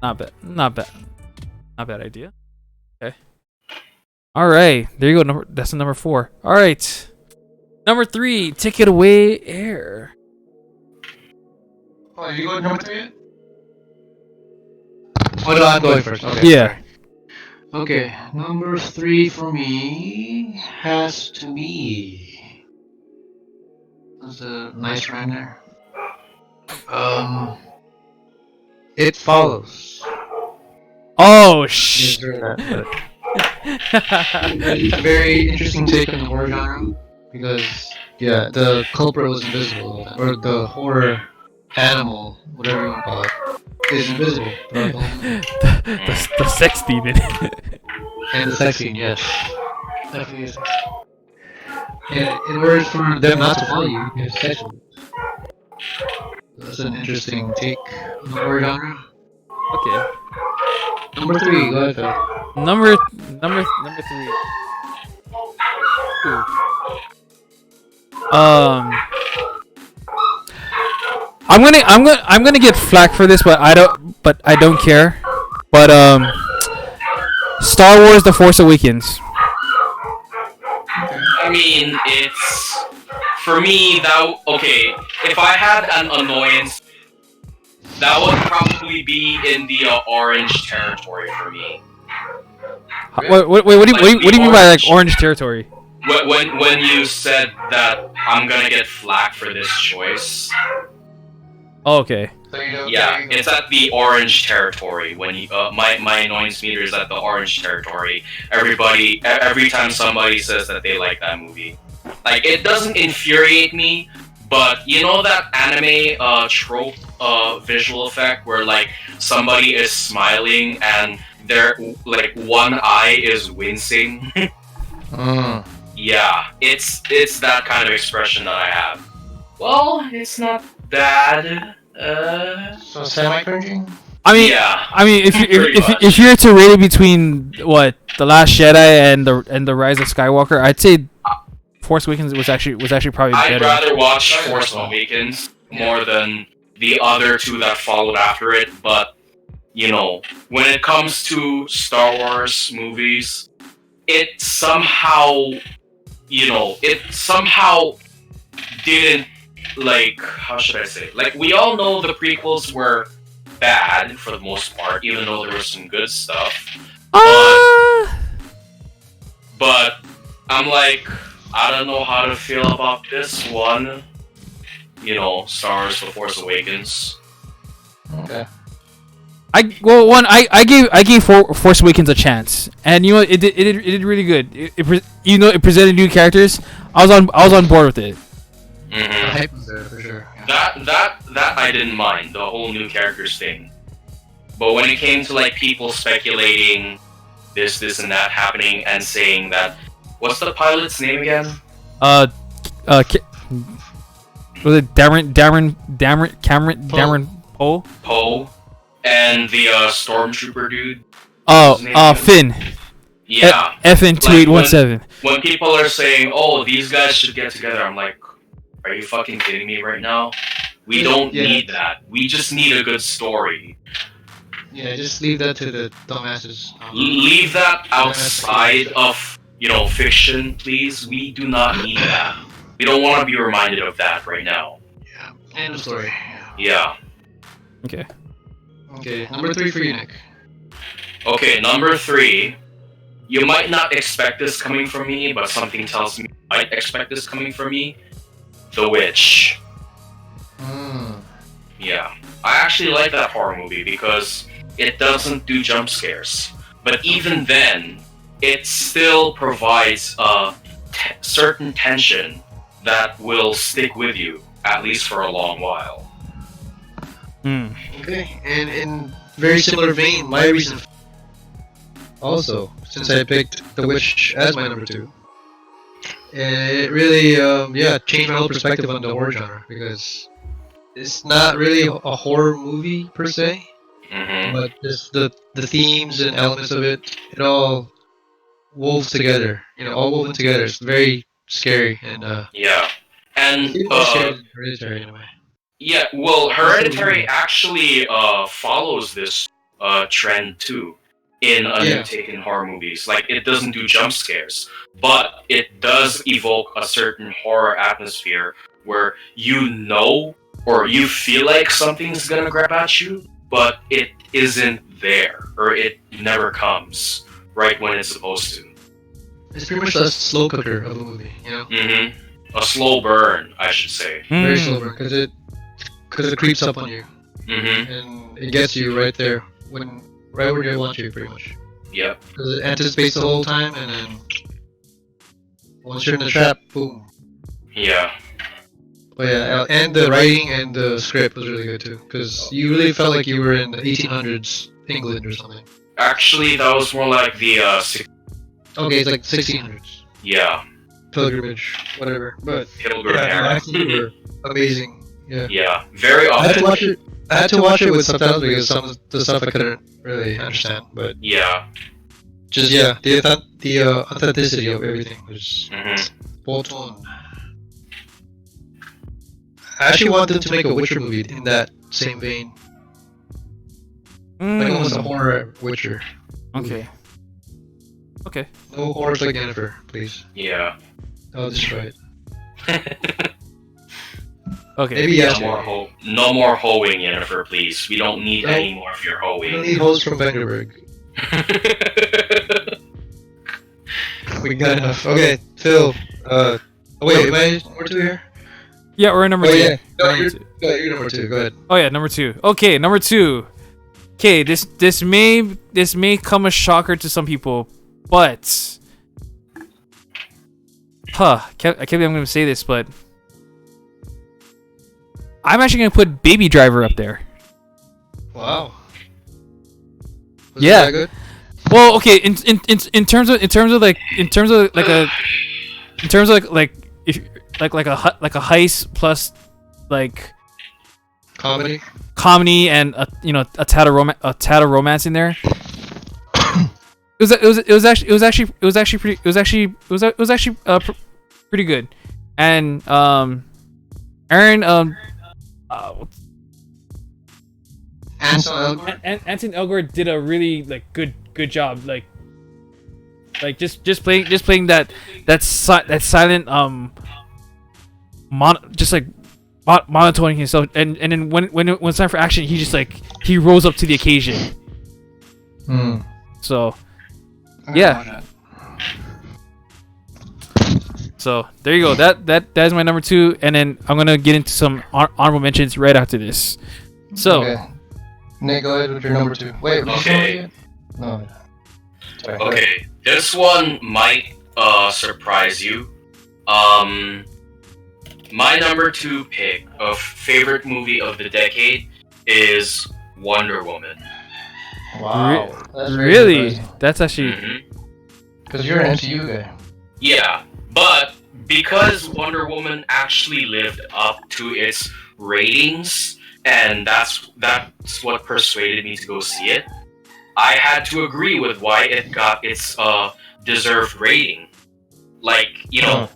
A: Not bad idea. Okay. All right, there you go. That's the number 4. All right, number 3. Take it away, Air.
B: Oh, you going number 3 yet? Oh no, I'm going first. Okay.
A: Yeah.
B: Okay, number 3 for me has to be. That's a nice rhyme there. It Follows.
A: Oh shh.
B: A very interesting take on the horror genre because yeah, the culprit was invisible, or the horror animal, whatever you want to call it, is invisible.
A: The sex demon.
B: And the sex scene, yes, definitely is. And in order for them not to follow you, you have sex with them. That's an interesting take on the horror genre.
A: Okay.
B: Number 3, go ahead, Phil.
A: Number 3. Ooh. I'm gonna get flack for this, but I don't care. But Star Wars: The Force Awakens.
C: I mean, it's for me that okay. If I had an annoyance, that would probably be in the orange territory for me.
A: Wait, what do you mean by like orange territory?
C: When you said that I'm gonna get flack for this choice.
A: Oh, okay.
C: Yeah, it's at the orange territory. When you, my annoyance meter is at the orange territory. Every time somebody says that they like that movie, like it doesn't infuriate me, but you know that anime trope visual effect where like somebody is smiling and their like one eye is wincing. Yeah, it's that kind of expression that I have. Well, it's not bad.
B: So semi-cringing?
A: I mean,
C: Yeah.
A: I mean,
C: Pretty much.
A: if you're to rate it between what The Last Jedi and the Rise of Skywalker, I'd say Force Awakens was actually probably
C: I'd
A: better.
C: rather watch Force Awakens more than the other two that followed after it, but you know, when it comes to Star Wars movies, it somehow, didn't, like, how should I say? Like, we all know the prequels were bad for the most part, even though there was some good stuff. But I'm like, I don't know how to feel about this one. You know, Star Wars: The Force Awakens.
B: Okay.
A: I gave Force Awakens a chance, and you know it did really good. It presented new characters. I was on board with it.
C: Mm-hmm.
B: Hype was there for sure.
C: That I didn't mind, the whole new characters thing. But when it came to like people speculating this and that happening and saying that, what's the pilot's name again?
A: Was it Cameron Poe?
C: Poe, and the stormtrooper dude.
A: Finn.
C: Yeah.
A: FN 2817.
C: When people are saying, "Oh, these guys should get together," I'm like, are you fucking kidding me right now? We don't need that. We just need a good story.
B: Yeah, just leave that to the dumbasses.
C: Leave that outside of, fiction, please. We do not need that. We don't want to be reminded of that right now.
B: Yeah. End of story.
C: Yeah.
A: Okay.
B: Okay, number 3 for you, Nick.
C: Okay, number 3. You might not expect this coming from me, but something tells me you might expect this coming from me. The Witch. Yeah. I actually like that horror movie because it doesn't do jump scares. But even then, it still provides a certain tension that will stick with you, at least for a long while.
B: Okay, and in very similar vein, my reason also, since I picked The Witch as my number 2, it really, changed my whole perspective on the horror genre, because it's not really a horror movie per se, but just the themes and elements of it all wove together, all woven together. It's very scary, and
C: yeah. And
B: it's more scary than Hereditary in a way.
C: Yeah, well, Hereditary actually follows this trend too in undertaken horror movies. Like, it doesn't do jump scares, but it does evoke a certain horror atmosphere where or you feel like something's gonna grab at you, but it isn't there, or it never comes right when it's supposed to.
B: It's pretty much a slow cooker of a movie,
C: A slow burn, I should say.
B: Very slow burn, because it creeps up on you, and it gets you right there right where they want you, pretty much.
C: Yep.
B: Because it anticipates the whole time, and then once you're in the trap, boom.
C: Yeah.
B: But yeah, and the writing and the script was really good too, because you really felt like you were in the 1800s England or something.
C: Actually, that was more like the
B: Okay, it's like 1600s.
C: Yeah.
B: Pilgrimage, whatever. But
C: Pilgrim
B: the
C: era.
B: acting were amazing. Yeah.
C: Yeah. Very
B: I had
C: authentic.
B: to watch it with subtitles because some of the stuff I couldn't really understand. But
C: Yeah.
B: just the authenticity of everything was spot on. I actually wanted to make a Witcher movie in that same vein. Like almost a horror Witcher.
A: Okay. Okay.
B: No horrors like Yennefer, please.
C: Yeah.
B: I'll destroy it.
A: Okay.
B: Maybe
C: No
B: yesterday.
C: more no more hoeing, Yennefer, please. We don't need
B: No.
C: any more of your
B: We don't
C: hoeing.
B: need hosts from Vanderberg. We got enough. Okay, Phil. Wait, am I number 2 here?
A: Yeah, we're at number
B: Oh
A: 2.
B: yeah. No,
A: Number
B: you're,
A: two.
B: no, you're number 2. Go ahead.
A: Oh yeah, number 2. Okay, number 2. Okay, this may come a shocker to some people, but I can't believe I'm gonna say this, but I'm actually gonna put Baby Driver up there.
B: Wow. Was
A: Yeah.
B: that good?
A: Well, okay, in terms of like a in terms of like if like a heist plus like
B: Comedy.
A: comedy and a tad of romance in there. It was actually pretty good, and Aaron
B: Ansel Elgort.
A: Anton Elgort did a really like good job, like just playing that silent monotoning himself, and then when it's time for action, he just like he rose up to the occasion.
B: Hmm.
A: So yeah. So there you go. That is my number 2, and then I'm gonna get into some honorable mentions right after this. So
B: Okay. Nick, go ahead with your number 2. Wait.
C: Okay.
B: No. Sorry, go ahead.
C: Okay, this one might surprise you. My number 2 pick of favorite movie of the decade is Wonder Woman.
B: Wow. That's very
A: really,
B: surprising.
A: that's actually
C: Mhm.
B: Because you're an MCU guy.
C: Yeah, but because Wonder Woman actually lived up to its ratings, and that's what persuaded me to go see it, I had to agree with why it got its deserved rating. Like, you know,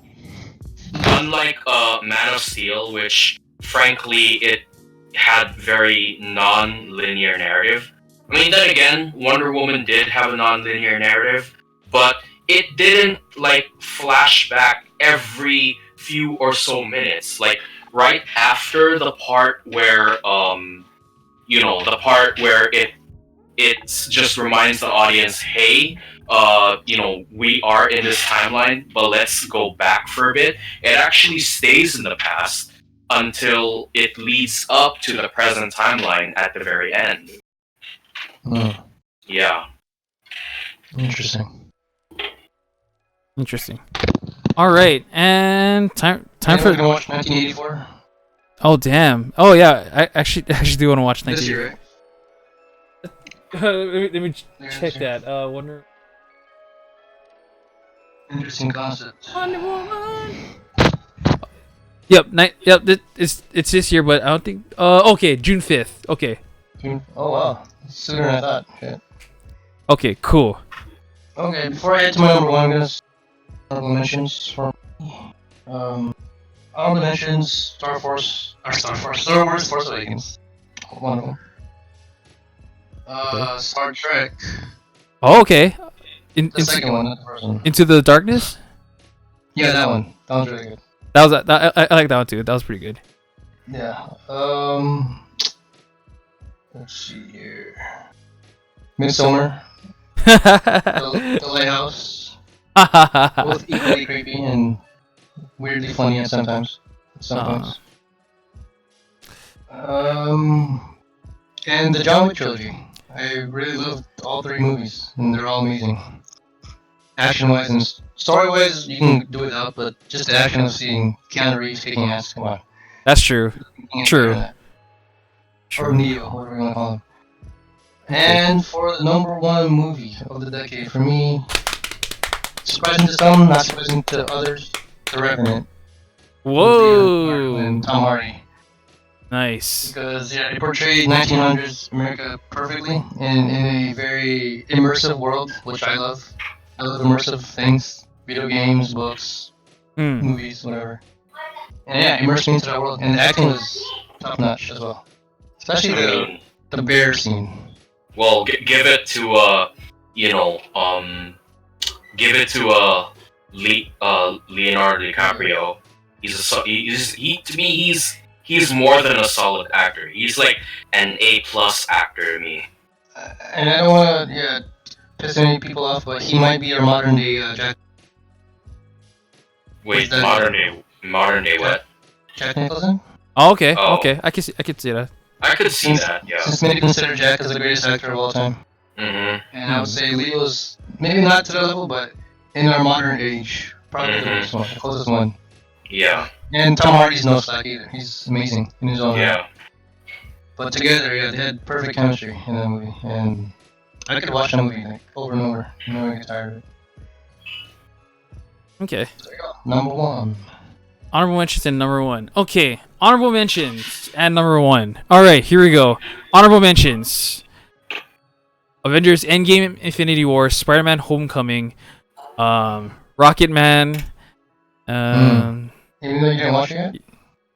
C: unlike Man of Steel, which frankly it had very non-linear narrative. I mean, then again, Wonder Woman did have a non-linear narrative, but it didn't like flash back every few or so minutes. Like right after the part where the part where it just reminds the audience, hey, we are in this timeline, but let's go back for a bit. It actually stays in the past until it leads up to the present timeline at the very end.
B: Hmm.
C: Yeah.
B: Interesting.
A: interesting. All right, and time
B: Anyone
A: for
B: gonna watch 1984
A: oh damn, oh yeah, I actually do want to watch
B: this
A: 19.
B: year, right?
A: let me check that. Wonder
B: Interesting concept.
A: Woman. Yep, it's this year, but I don't think. Okay, June 5th. Okay,
B: Oh wow, sooner than I thought. Shit.
A: okay, cool.
B: Okay, before I head to my number 1, I'm gonna honorable mentions for honorable mentions. Star Wars, Force Awakens. One of them. Star Trek.
A: Oh, okay.
B: The second one, not the first one.
A: Into the Darkness.
B: Yeah, that one. That one's really good.
A: That was I like that one too. That was pretty good.
B: Yeah. Let's see here. Midsummer. The Lighthouse. Both equally creepy and weirdly funny at sometimes. And the John Wick trilogy. I really loved all 3 movies, and they're all amazing. Action-wise and story-wise, you can do without, but just the action of seeing Keanu Reeves kicking ass, come on.
A: That's true.
B: You can't
A: True.
B: do that. Or Neo, whatever you want to call him. And for the number 1 movie of the decade, for me, surprising to some, not surprising to others, The Revenant.
A: Whoa.
B: And Tom Hardy.
A: Nice.
B: Because yeah, it portrayed 1900s America perfectly in a very immersive world, which I love. I love immersive things, video games, books,
A: Hmm.
B: movies, whatever. And yeah, immersed me into that world, and the acting was top notch as well. Especially
C: I mean,
B: the bear scene.
C: well, give it to you know, give it to Leonardo DiCaprio. To me he's more than a solid actor. He's like an A+ actor to me.
B: And I don't want to piss any people off, but he might be your modern day Jack.
C: Wait,
B: that?
C: modern day what?
B: Jack Nicholson.
A: Oh, okay,
C: Oh.
A: okay. I can see that.
C: I could see that, yeah.
B: Since many consider Jack as the greatest actor of all time,
C: Mhm.
B: and I would say Leo's maybe not to the level, but in our modern age, probably the greatest one, the closest one.
C: Yeah.
B: And Tom Hardy's no slack either. He's amazing in his own right.
C: Yeah.
B: But together, they had perfect chemistry in that movie, and I could watch that movie like over and over. Never get tired of it.
A: Okay.
B: There you go. Number 1.
A: Honorable mentions and number 1. Okay, honorable mentions and number 1. All right, here we go. Honorable mentions: Avengers: Endgame, Infinity War, Spider-Man: Homecoming, Rocket Man.
B: Even though you didn't watch it yet?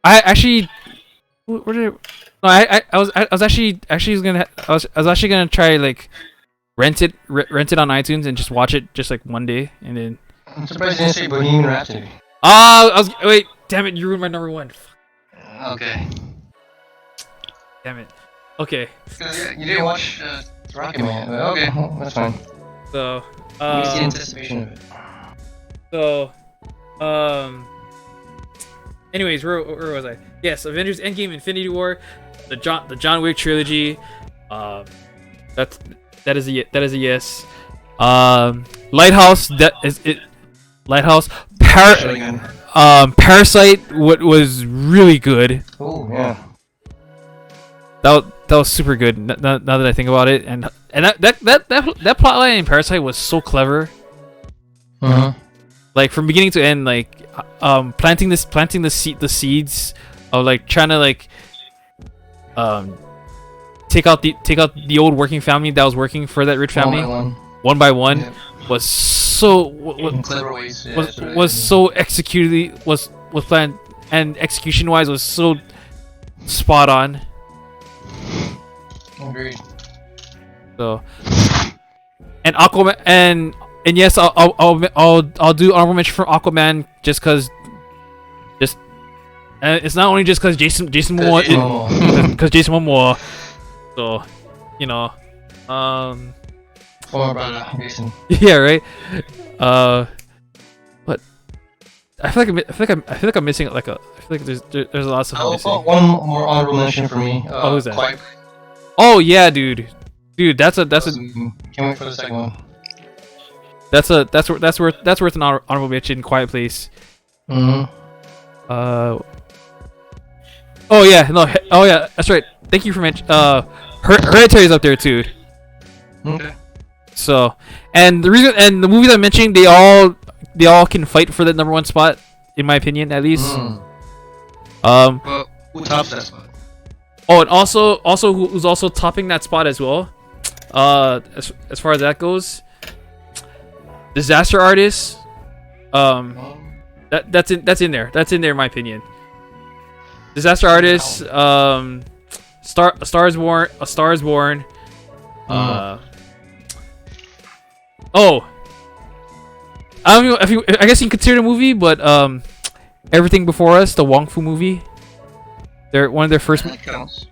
A: I actually, where did it, no, I was actually gonna try like rent it on iTunes and just watch it just like one day and then.
B: I'm surprised you didn't say Bohemian Rhapsody.
A: Wait, damn it, you ruined my number 1.
B: Okay.
A: Damn it. Okay.
B: You didn't watch Rocket Man, but okay, well, that's fine.
A: So,
B: It's the anticipation of it.
A: So, anyways, where was I? Yes, Avengers: Endgame, Infinity War, the John Wick trilogy. That is a yes. Lighthouse. That is it. Lighthouse. Parasite. What was really good.
B: Oh yeah.
A: That was super good. Now that I think about it, and that plotline in Parasite was so clever. Like from beginning to end, like planting the seeds of like trying to like take out the old working family that was working for that rich family one by one.
B: Yeah.
A: Was so
B: In clever ways. Yeah,
A: was so executed was planned, and execution wise was so spot on.
B: Agreed.
A: So and Aquaman and yes, I'll do honorable mention for Aquaman just because it's not only just because Jason Momoa because Jason Momoa. So you know,
B: Former brother Jason.
A: yeah, right. But I feel like I'm missing like I feel like there's a lot of stuff I'm missing.
B: One more honorable mention for me.
A: Who's that?
B: Quiet.
A: Oh yeah, dude, that's a
B: Can't wait for the second one.
A: that's worth an honorable mention. Quiet Place.
B: Mm-hmm.
A: Oh yeah, no. Oh yeah, that's right. Thank you for mentioning. Hereditary's up there too.
B: Okay.
A: So, and the movies I'm mentioning, they all can fight for the number 1 spot, in my opinion, at least.
B: Well, who tops that spot?
A: Oh, and also who's also topping that spot as well. As far as that goes, Disaster Artist. That's in there. That's in there, in my opinion. Disaster Artist. A Star is Born. Oh, I don't know if I guess you can consider it a movie, but Everything Before Us, the Wong Fu movie. They're one of their first.
B: That counts.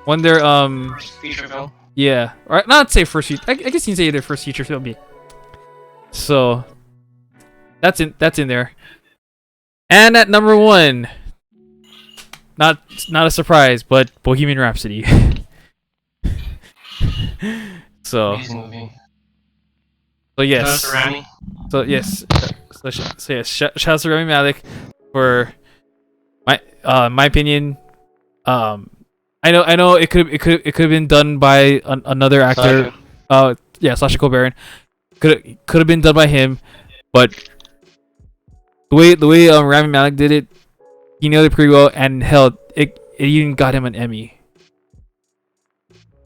A: One of their
B: First feature film.
A: Yeah, or not say first feature. I guess you can say their first feature film. Yeah. So that's in there. And at number 1, not a surprise, but Bohemian Rhapsody. So.
B: Amazing movie.
A: So yes.
B: Shout out to Rami.
A: So yes. So yes. Shout out to Rami Malek for my opinion. I know it could have been done by another actor. Sacha Baron. Could have been done by him, but the way Rami Malek did it, he nailed it pretty well, and hell, it even got him an Emmy.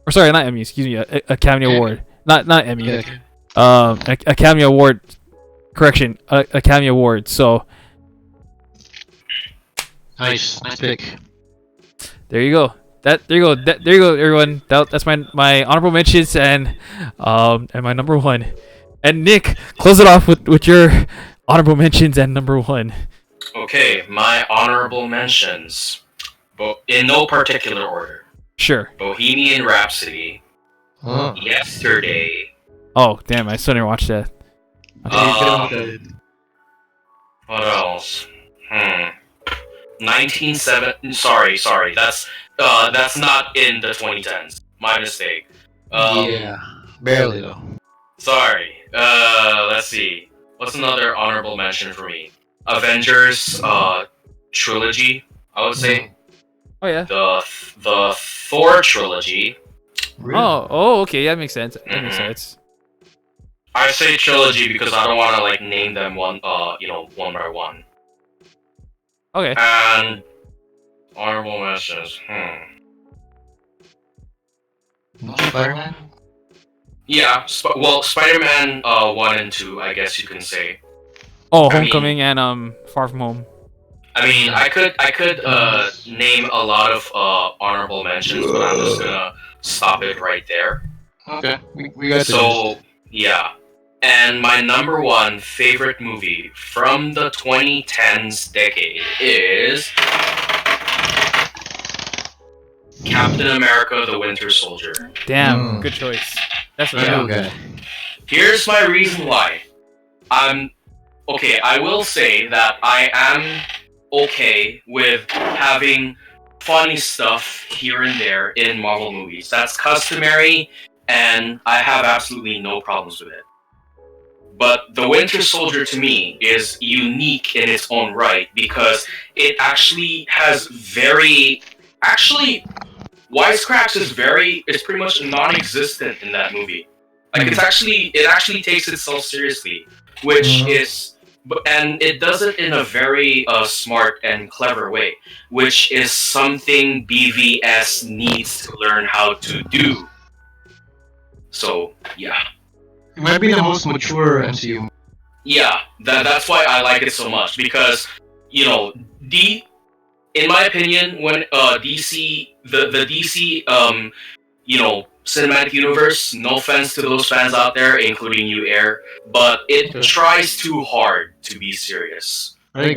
A: Or sorry, not Emmy. Excuse me, a Academy Award. Not Emmy.
B: Yeah.
A: Academy Award. Correction, Academy Award. So
B: Nice pick.
A: there you go. there you go. There you go, everyone. That's my honorable mentions and my number one. And Nick, close it off with your honorable mentions and number one.
C: Okay, my honorable mentions, but in no particular order.
A: Sure.
C: Bohemian Rhapsody,
B: Oh.
C: Yesterday.
A: Oh damn! I still never watched that.
C: What else? 1970. Sorry. That's not in the 2010s. My mistake.
B: Yeah, barely though.
C: Sorry. Let's see. What's another honorable mention for me? Avengers trilogy, I would say.
A: Oh yeah.
C: The Thor trilogy.
B: Really?
A: Oh okay. Yeah, that makes sense. That makes
C: Mhm.
A: sense.
C: I say trilogy because I don't want to like name them one by one.
A: Okay.
C: And honorable mentions.
B: Spider-Man?
C: Yeah. Spider-Man 1 and 2, I guess you can say.
A: Oh,
C: I mean-
A: Homecoming and Far From Home.
C: I mean, I could name a lot of honorable mentions, but I'm just gonna stop it right there.
B: Okay, we got
C: So yeah, and my number one favorite movie from the 2010s decade is Captain America: The Winter Soldier.
A: Damn, good choice. That's what
C: Yeah.
B: Okay.
C: Here's my reason why. I will say that I am okay with having funny stuff here and there in Marvel movies. That's customary, and I have absolutely no problems with it. But The Winter Soldier to me is unique in its own right because it actually has wisecracks is pretty much non-existent in that movie. Like it actually takes itself seriously, which is, and it does it in a very smart and clever way, which is something BVS needs to learn how to do. So yeah.
B: It might be the most mature MCU.
C: Yeah, that's why I like it so much because, in my opinion, when DC the DC cinematic universe, no offense to those fans out there, including you, Air, but it tries too hard to be serious.
B: I agree.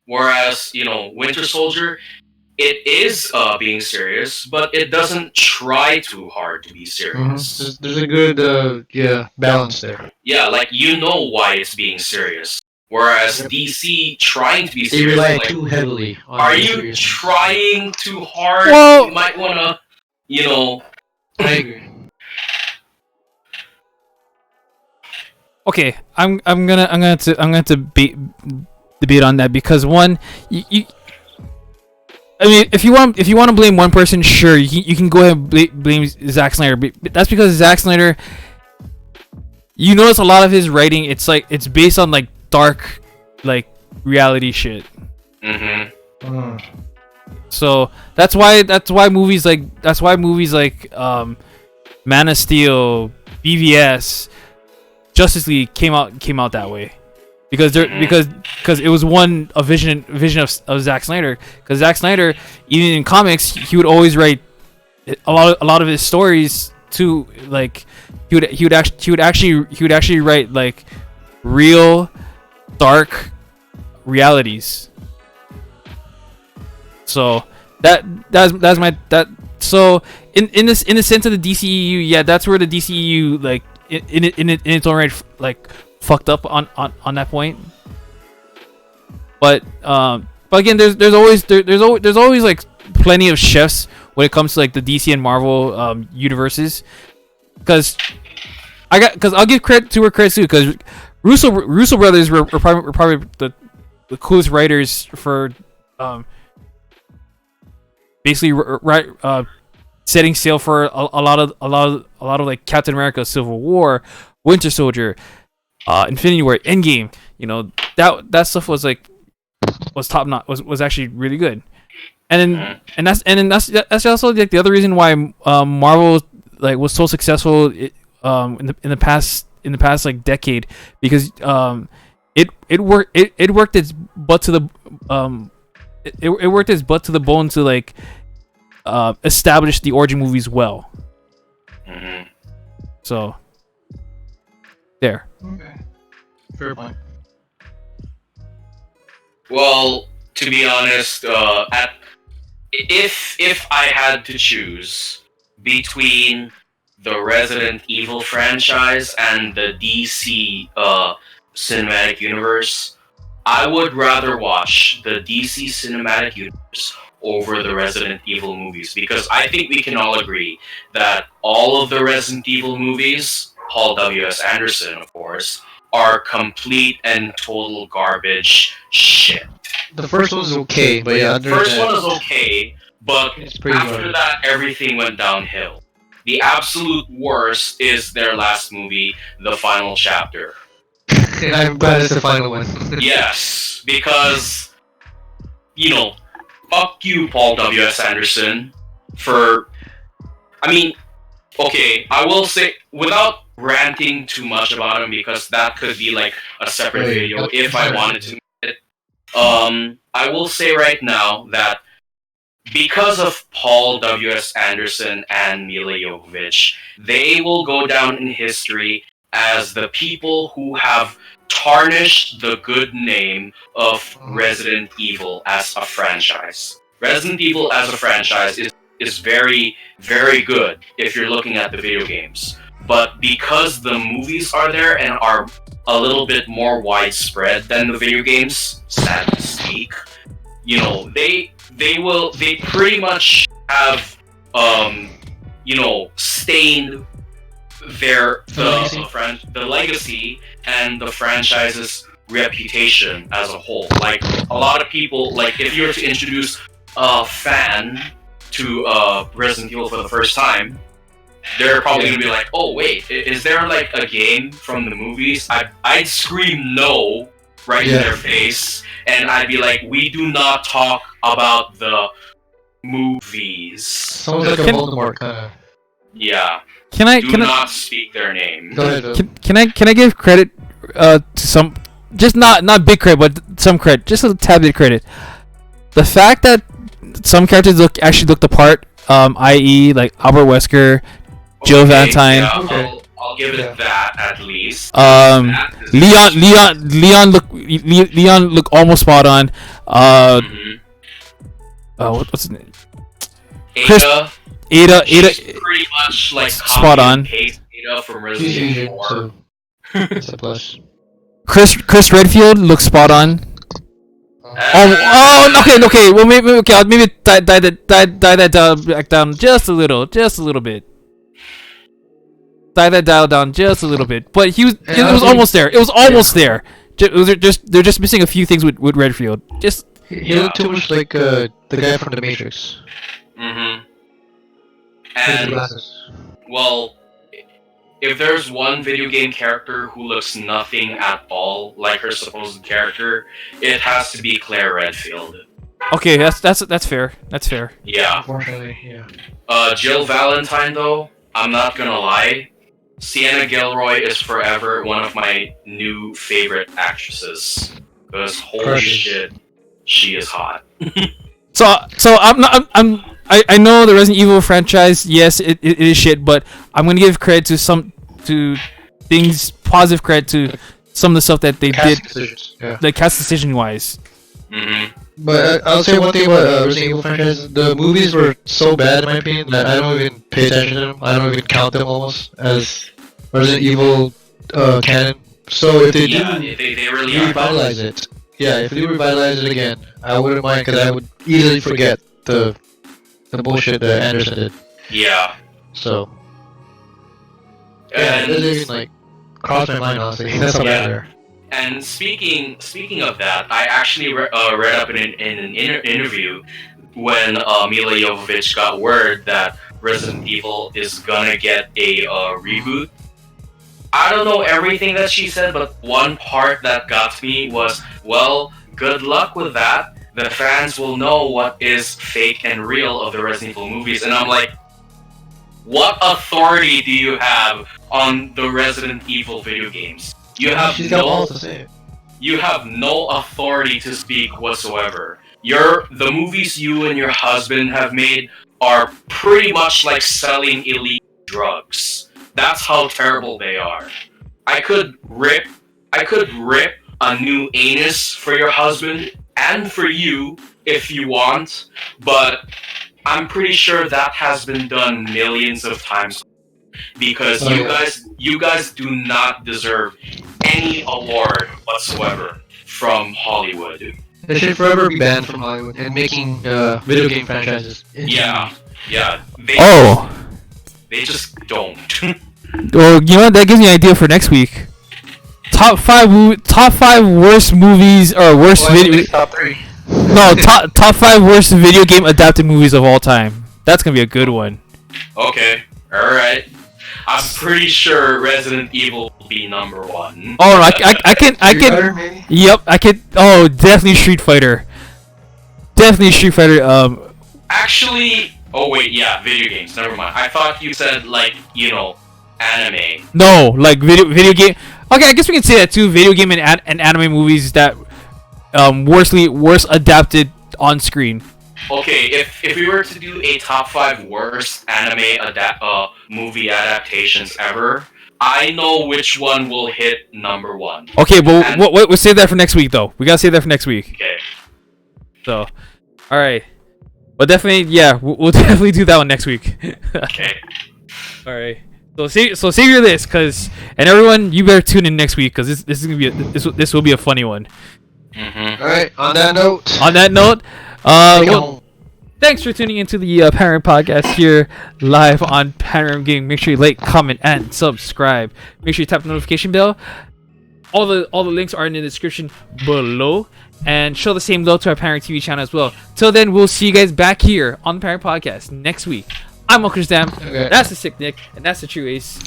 C: Whereas Winter Soldier, it is being serious, but it doesn't try too hard to be serious.
B: There's a good balance there.
C: Yeah, like why it's being serious. Whereas DC trying to be
B: They
C: serious,
B: rely
C: like,
B: too heavily on
C: are
B: the
C: you
B: seriousness.
C: trying too hard?
A: Well-
C: You might wanna,
B: I agree.
A: Okay, I'm gonna debate on that because one, I mean, if you want to blame one person, sure, you can go ahead and blame Zack Snyder. But that's because Zack Snyder, you notice a lot of his writing, it's based on like dark, like reality shit.
C: Mm-hmm.
A: So that's why movies like Man of Steel, BVS, Justice League came out that way. Because it was a vision of Zack Snyder. Because Zack Snyder, even in comics, he would always write a lot of his stories to like he would actually write like real dark realities. So that's my so in the sense of the DCEU, yeah, that's where the DCEU like in its own right like fucked up on that point. But again, there's always like plenty of chefs when it comes to like the DC and Marvel universes. Because I'll give credit to where credit's due. Because Russo brothers were probably the coolest writers for basically setting sail for a lot of like Captain America, Civil War, Winter Soldier, Infinity War, Endgame. That stuff was top notch. Was actually really good. And then that's also like the other reason why Marvel like was so successful in the past like decade, because it worked its butt to the it worked its butt to the bone to like established the origin movies well.
C: Mhm.
A: So there.
B: Okay. Fair point.
C: Well, to be honest, if I had to choose between the Resident Evil franchise and the DC cinematic universe, I would rather watch the DC cinematic universe over the Resident Evil movies, because I think we can all agree that all of the Resident Evil movies, Paul W.S. Anderson, of course, are complete and total garbage shit.
B: The first one was okay, but yeah,
C: First one is okay, but
B: It's pretty
C: after
B: garbage.
C: that, everything went downhill. The absolute worst is their last movie, The Final Chapter.
B: I'm glad it's the final one.
C: Yes, because, you know, fuck you, Paul W.S. Anderson, for... I mean, okay, I will say, without ranting too much about him, because that could be like a separate
B: Right.
C: video if I wanted to. I will say right now that because of Paul W.S. Anderson and Mila Jovovich, they will go down in history as the people who have tarnished the good name of Resident Evil as a franchise. Resident Evil as a franchise is very, very good if you're looking at the video games. But because the movies are there and are a little bit more widespread than the video games, sad to speak, you know, they pretty much have stained the legacy and the franchise's reputation as a whole. Like, a lot of people, like, if you were to introduce a fan to Resident Evil for the first time, they're probably gonna be like, "Oh wait, is there like a game from the movies?" I'd scream no right in their face, and I'd be like, "We do not talk about the movies."
B: Sounds like a
A: Can-
B: Voldemort kind of.
C: Yeah,
A: Can I
C: do
A: can I
C: not speak their name.
B: Go ahead.
A: can I give credit to some, just not big credit, but some credit, just a tad bit of credit. The fact that some characters actually look the part, i.e. like Albert Wesker, Jill Valentine.
C: Yeah,
B: Okay.
C: I'll give it that at least.
A: Um,
C: That is-
A: Leon look almost spot on.
C: Mhm.
A: What's his name? Chris-
C: Ada.
A: Ada.
C: She's pretty much like
A: Spot
C: copy
A: on.
C: and paste Ada from
B: He's
C: Resident
B: Asian,
C: Evil 4.
B: so it's a plus.
A: Chris Redfield looks spot on. Okay. Well, maybe I'll maybe die that down back down just a little bit. Die that dial down just a little bit, but it was almost there. It was almost there. They're just missing a few things with Redfield. Just
B: He looked too much like the guy from The Matrix.
C: Mm-hmm.
B: With the
C: And
B: glasses.
C: well, if there's one video game character who looks nothing at all like her supposed character, it has to be Claire Redfield.
A: okay. That's fair. That's fair.
C: Yeah.
B: Unfortunately, yeah.
C: Jill Valentine, though, I'm not gonna lie, Sienna Gilroy is forever one of my new favorite actresses. Because holy
B: Precious.
C: shit, she is hot.
A: So I know the Resident Evil franchise. Yes, it is shit, but I'm gonna give credit to things, positive credit to some of the stuff that they did,
B: Casting decisions. Yeah.
A: the cast decision wise.
C: Mm-hmm.
B: But I'll say one thing about Resident Evil franchise. The movies were so bad, in my opinion, that I don't even pay attention to them. I don't even count them almost as Resident Evil canon. So if they
C: Yeah,
B: do
C: they really are.
B: revitalize it, yeah, if they do revitalize it again, I wouldn't mind, because I would easily forget the bullshit that Anderson did.
C: Yeah.
B: So yeah, it
C: And,
B: doesn't even like cross my mind, honestly. That's how bad they are.
C: and speaking of that, I actually read up in an interview when Mila Jovovich got word that Resident Evil is gonna get a reboot. I don't know everything that she said, but one part that got me was, well, good luck with that. The fans will know what is fake and real of the Resident Evil movies. And I'm like, what authority do you have on the Resident Evil video games? You have
B: She's got balls to say it.
C: you have no authority to speak whatsoever. The movies you and your husband have made are pretty much like selling illegal drugs. That's how terrible they are. I could rip a new anus for your husband and for you if you want, but I'm pretty sure that has been done millions of times because you guys do not deserve any award whatsoever from Hollywood.
B: They should forever be banned from Hollywood and making video game franchises.
C: Yeah. They just don't.
A: Well, you know what? That gives me an idea for next week. Top five worst movies or worst video.
B: Top 3.
A: No, top 5 worst video game adapted movies of all time. That's gonna be a good one.
C: Okay, alright. I'm pretty sure Resident Evil will be number 1.
A: Oh, I can.
B: Fighter, maybe?
A: Yep, I could. Oh, definitely Street Fighter. Definitely Street Fighter.
C: Actually, oh wait, yeah, video games. Never mind. I thought you said anime.
A: No, like video game. Okay, I guess we can say that too. Video game and anime movies that worst adapted on screen.
C: Okay, if we were to do a top 5 worst anime movie adaptations ever, I know which one will hit number 1.
A: Okay, but we'll save that for next week though. We gotta save that for next week.
C: Okay.
A: So, all right. But definitely, yeah, we'll definitely do that one next week.
C: Okay.
A: All right. So save your list, and everyone, you better tune in next week, cause this is gonna be this will be a funny one.
C: Mm-hmm.
B: All right. On that note.
A: Well, thanks for tuning into the Panoramic Podcast here live on Panoramic Gaming. Make sure you like, comment, and subscribe. Make sure you tap the notification bell. All the links are in the description below, and show the same love to our Panoramic TV channel as well. Till then, we'll see you guys back here on the Panoramic Podcast next week. I'm Uncle Sam.
B: Okay.
A: That's the Sick Nick, and that's the True Ace.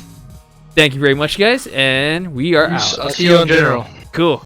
A: Thank you very much, guys, and we are out.
B: I'll see you in general.
A: Cool.